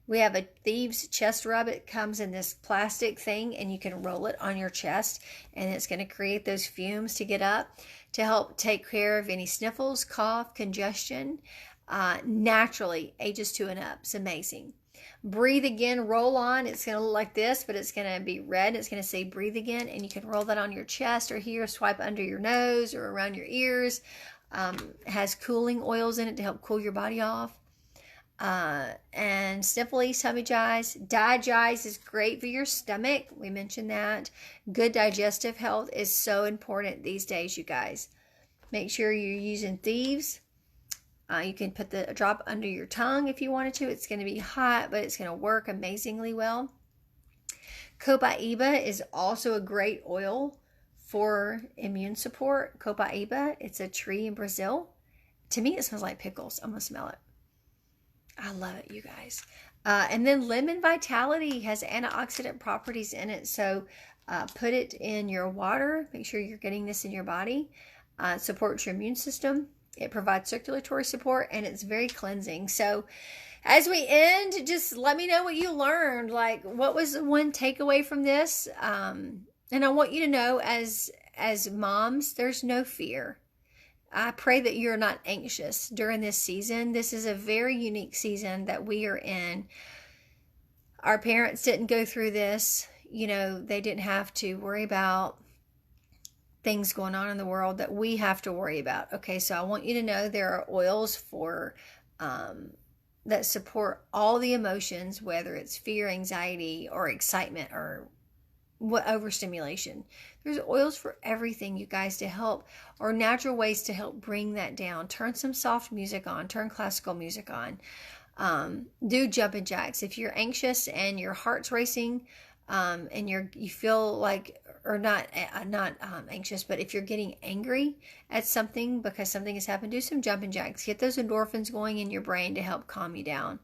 We have a Thieves chest rub. It comes in this plastic thing and you can roll it on your chest, and it's going to create those fumes to get up to help take care of any sniffles, cough, congestion. Naturally, ages 2 and up. It's amazing. Breathe Again Roll On. It's going to look like this, but it's going to be red. It's going to say Breathe Again, and you can roll that on your chest or here, swipe under your nose or around your ears. It has cooling oils in it to help cool your body off. And Sniffly, Tummy Jize. Digize is great for your stomach. We mentioned that. Good digestive health is so important these days, you guys. Make sure you're using Thieves. You can put a drop under your tongue if you wanted to. It's going to be hot, but it's going to work amazingly well. Copaiba is also a great oil for immune support. Copaiba, it's a tree in Brazil. To me, it smells like pickles. I'm going to smell it. I love it, you guys. And then Lemon Vitality has antioxidant properties in it. So put it in your water. Make sure you're getting this in your body. It supports your immune system. It provides circulatory support, and it's very cleansing. So as we end, just let me know what you learned. Like, what was one takeaway from this? And I want you to know, as moms, there's no fear. I pray that you're not anxious during this season. This is a very unique season that we are in. Our parents didn't go through this. You know, they didn't have to worry about things going on in the world that we have to worry about. Okay, so I want you to know there are oils for that support all the emotions, whether it's fear, anxiety, or excitement, or overstimulation. There's oils for everything, you guys, to help, or natural ways to help bring that down. Turn some soft music on, turn classical music on. Do jumping jacks. If you're anxious and your heart's racing, and you feel like, or not anxious, but if you're getting angry at something because something has happened, do some jumping jacks. Get those endorphins going in your brain to help calm you down.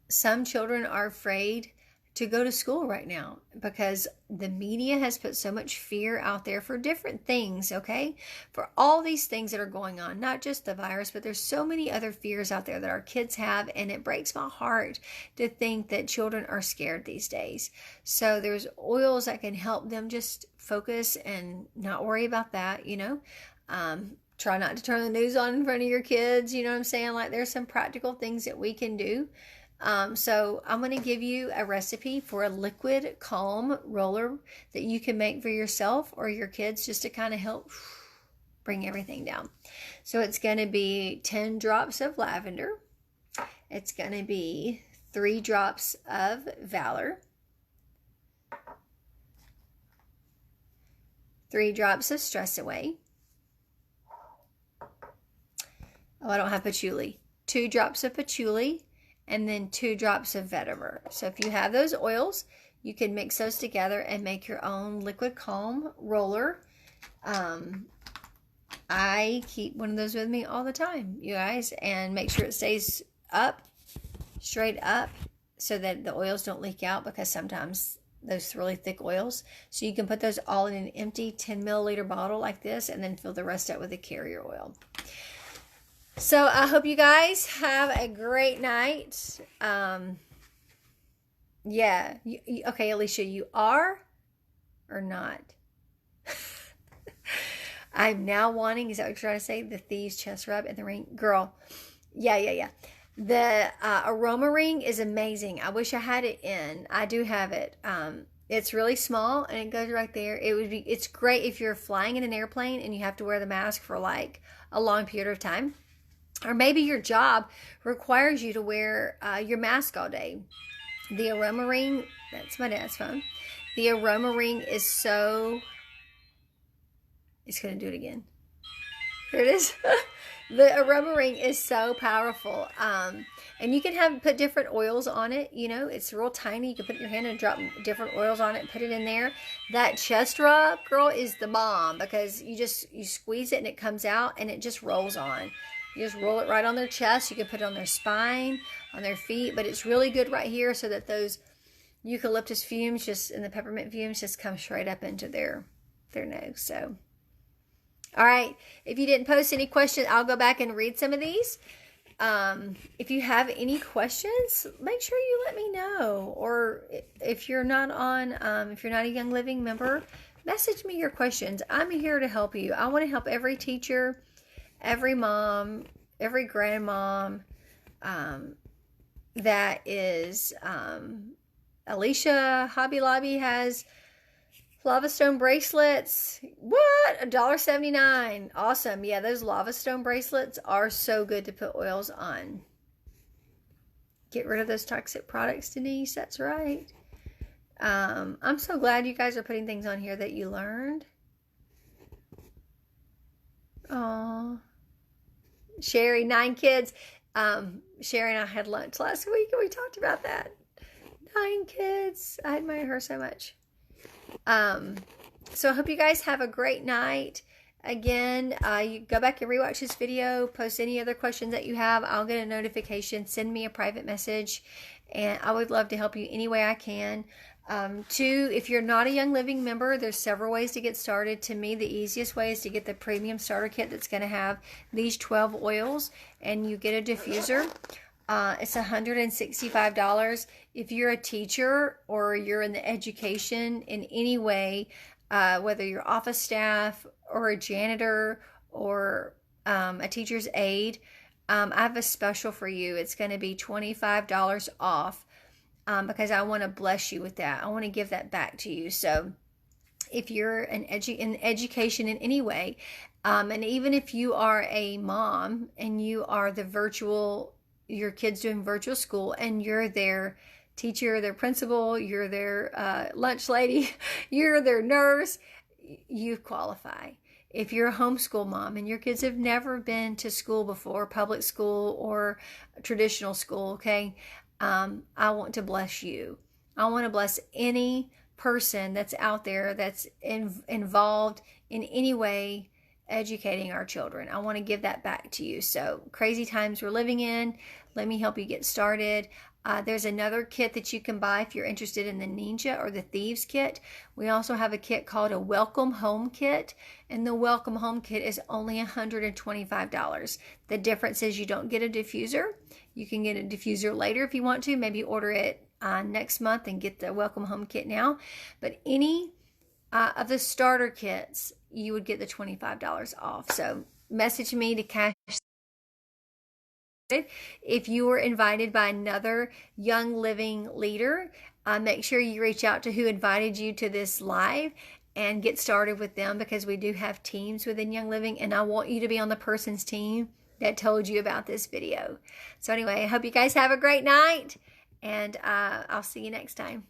Some children are afraid to go to school right now, because the media has put so much fear out there for different things, okay? For all these things that are going on, not just the virus, but there's so many other fears out there that our kids have, and it breaks my heart to think that children are scared these days. So there's oils that can help them just focus and not worry about that, you know? Try not to turn the news on in front of your kids, you know what I'm saying? Like, there's some practical things that we can do. So I'm going to give you a recipe for a liquid calm roller that you can make for yourself or your kids, just to kind of help bring everything down. So it's going to be 10 drops of lavender. It's going to be 3 drops of Valor, 3 drops of Stress Away. Oh, I don't have patchouli. 2 drops of patchouli, and then 2 drops of vetiver. So if you have those oils, you can mix those together and make your own liquid calm roller. I keep one of those with me all the time, you guys, and make sure it stays up, straight up, so that the oils don't leak out, because sometimes those really thick oils. So you can put those all in an empty 10 milliliter bottle like this, and then fill the rest up with a carrier oil. So I hope you guys have a great night. Yeah. Okay, Alicia, you are or not? I'm now wanting, is that what you're trying to say? The thieves chest rub and the ring. Girl, yeah. The aroma ring is amazing. I wish I had it in. I do have it. It's really small, and it goes right there. It's great if you're flying in an airplane and you have to wear the mask for like a long period of time. Or maybe your job requires you to wear your mask all day. The aroma ring, that's my dad's phone. The aroma ring is so, it's going to do it again. Here it is. The aroma ring is so powerful. And you can put different oils on it. You know, it's real tiny. You can put your hand and drop different oils on it and put it in there. That chest rub, girl, is the bomb, because you squeeze it and it comes out and it just rolls on. You just roll it right on their chest. You can put it on their spine, on their feet, but it's really good right here, so that those eucalyptus fumes and the peppermint fumes just come straight up into their nose. So, all right. If you didn't post any questions, I'll go back and read some of these. If you have any questions, make sure you let me know. Or if you're not if you're not a Young Living member, message me your questions. I'm here to help you. I want to help every teacher, every mom, every grandmom, that is, Alicia, Hobby Lobby has lava stone bracelets. What? $1.79. Awesome. Yeah, those lava stone bracelets are so good to put oils on. Get rid of those toxic products, Denise. That's right. I'm so glad you guys are putting things on here that you learned. Oh, Sherry, 9 kids. Sherry and I had lunch last week and we talked about that. 9 kids. I admire her so much. So I hope you guys have a great night. Again, you go back and rewatch this video, post any other questions that you have. I'll get a notification, send me a private message, and I would love to help you any way I can. 2, if you're not a Young Living member, there's several ways to get started. To me, the easiest way is to get the premium starter kit that's going to have these 12 oils, and you get a diffuser. It's $165. If you're a teacher or you're in the education in any way, whether you're office staff or a janitor or a teacher's aide, I have a special for you. It's going to be $25 off. Because I want to bless you with that. I want to give that back to you. So if you're in education in any way, and even if you are a mom and you are your kids doing virtual school, and you're their teacher, their principal, you're their lunch lady, you're their nurse, you qualify. If you're a homeschool mom and your kids have never been to school before, public school or traditional school, okay, I want to bless you. I want to bless any person that's out there that's involved in any way educating our children. I want to give that back to you. So crazy times we're living in. Let me help you get started. There's another kit that you can buy if you're interested in the Ninja or the Thieves kit. We also have a kit called a Welcome Home kit, and the Welcome Home kit is only $125. The difference is you don't get a diffuser. You can get a diffuser later if you want to. Maybe order it next month and get the Welcome Home kit now. But any of the starter kits, you would get the $25 off. So message me to cash. If you were invited by another Young Living leader, make sure you reach out to who invited you to this live and get started with them, because we do have teams within Young Living, and I want you to be on the person's team that told you about this video. So anyway, I hope you guys have a great night, and I'll see you next time.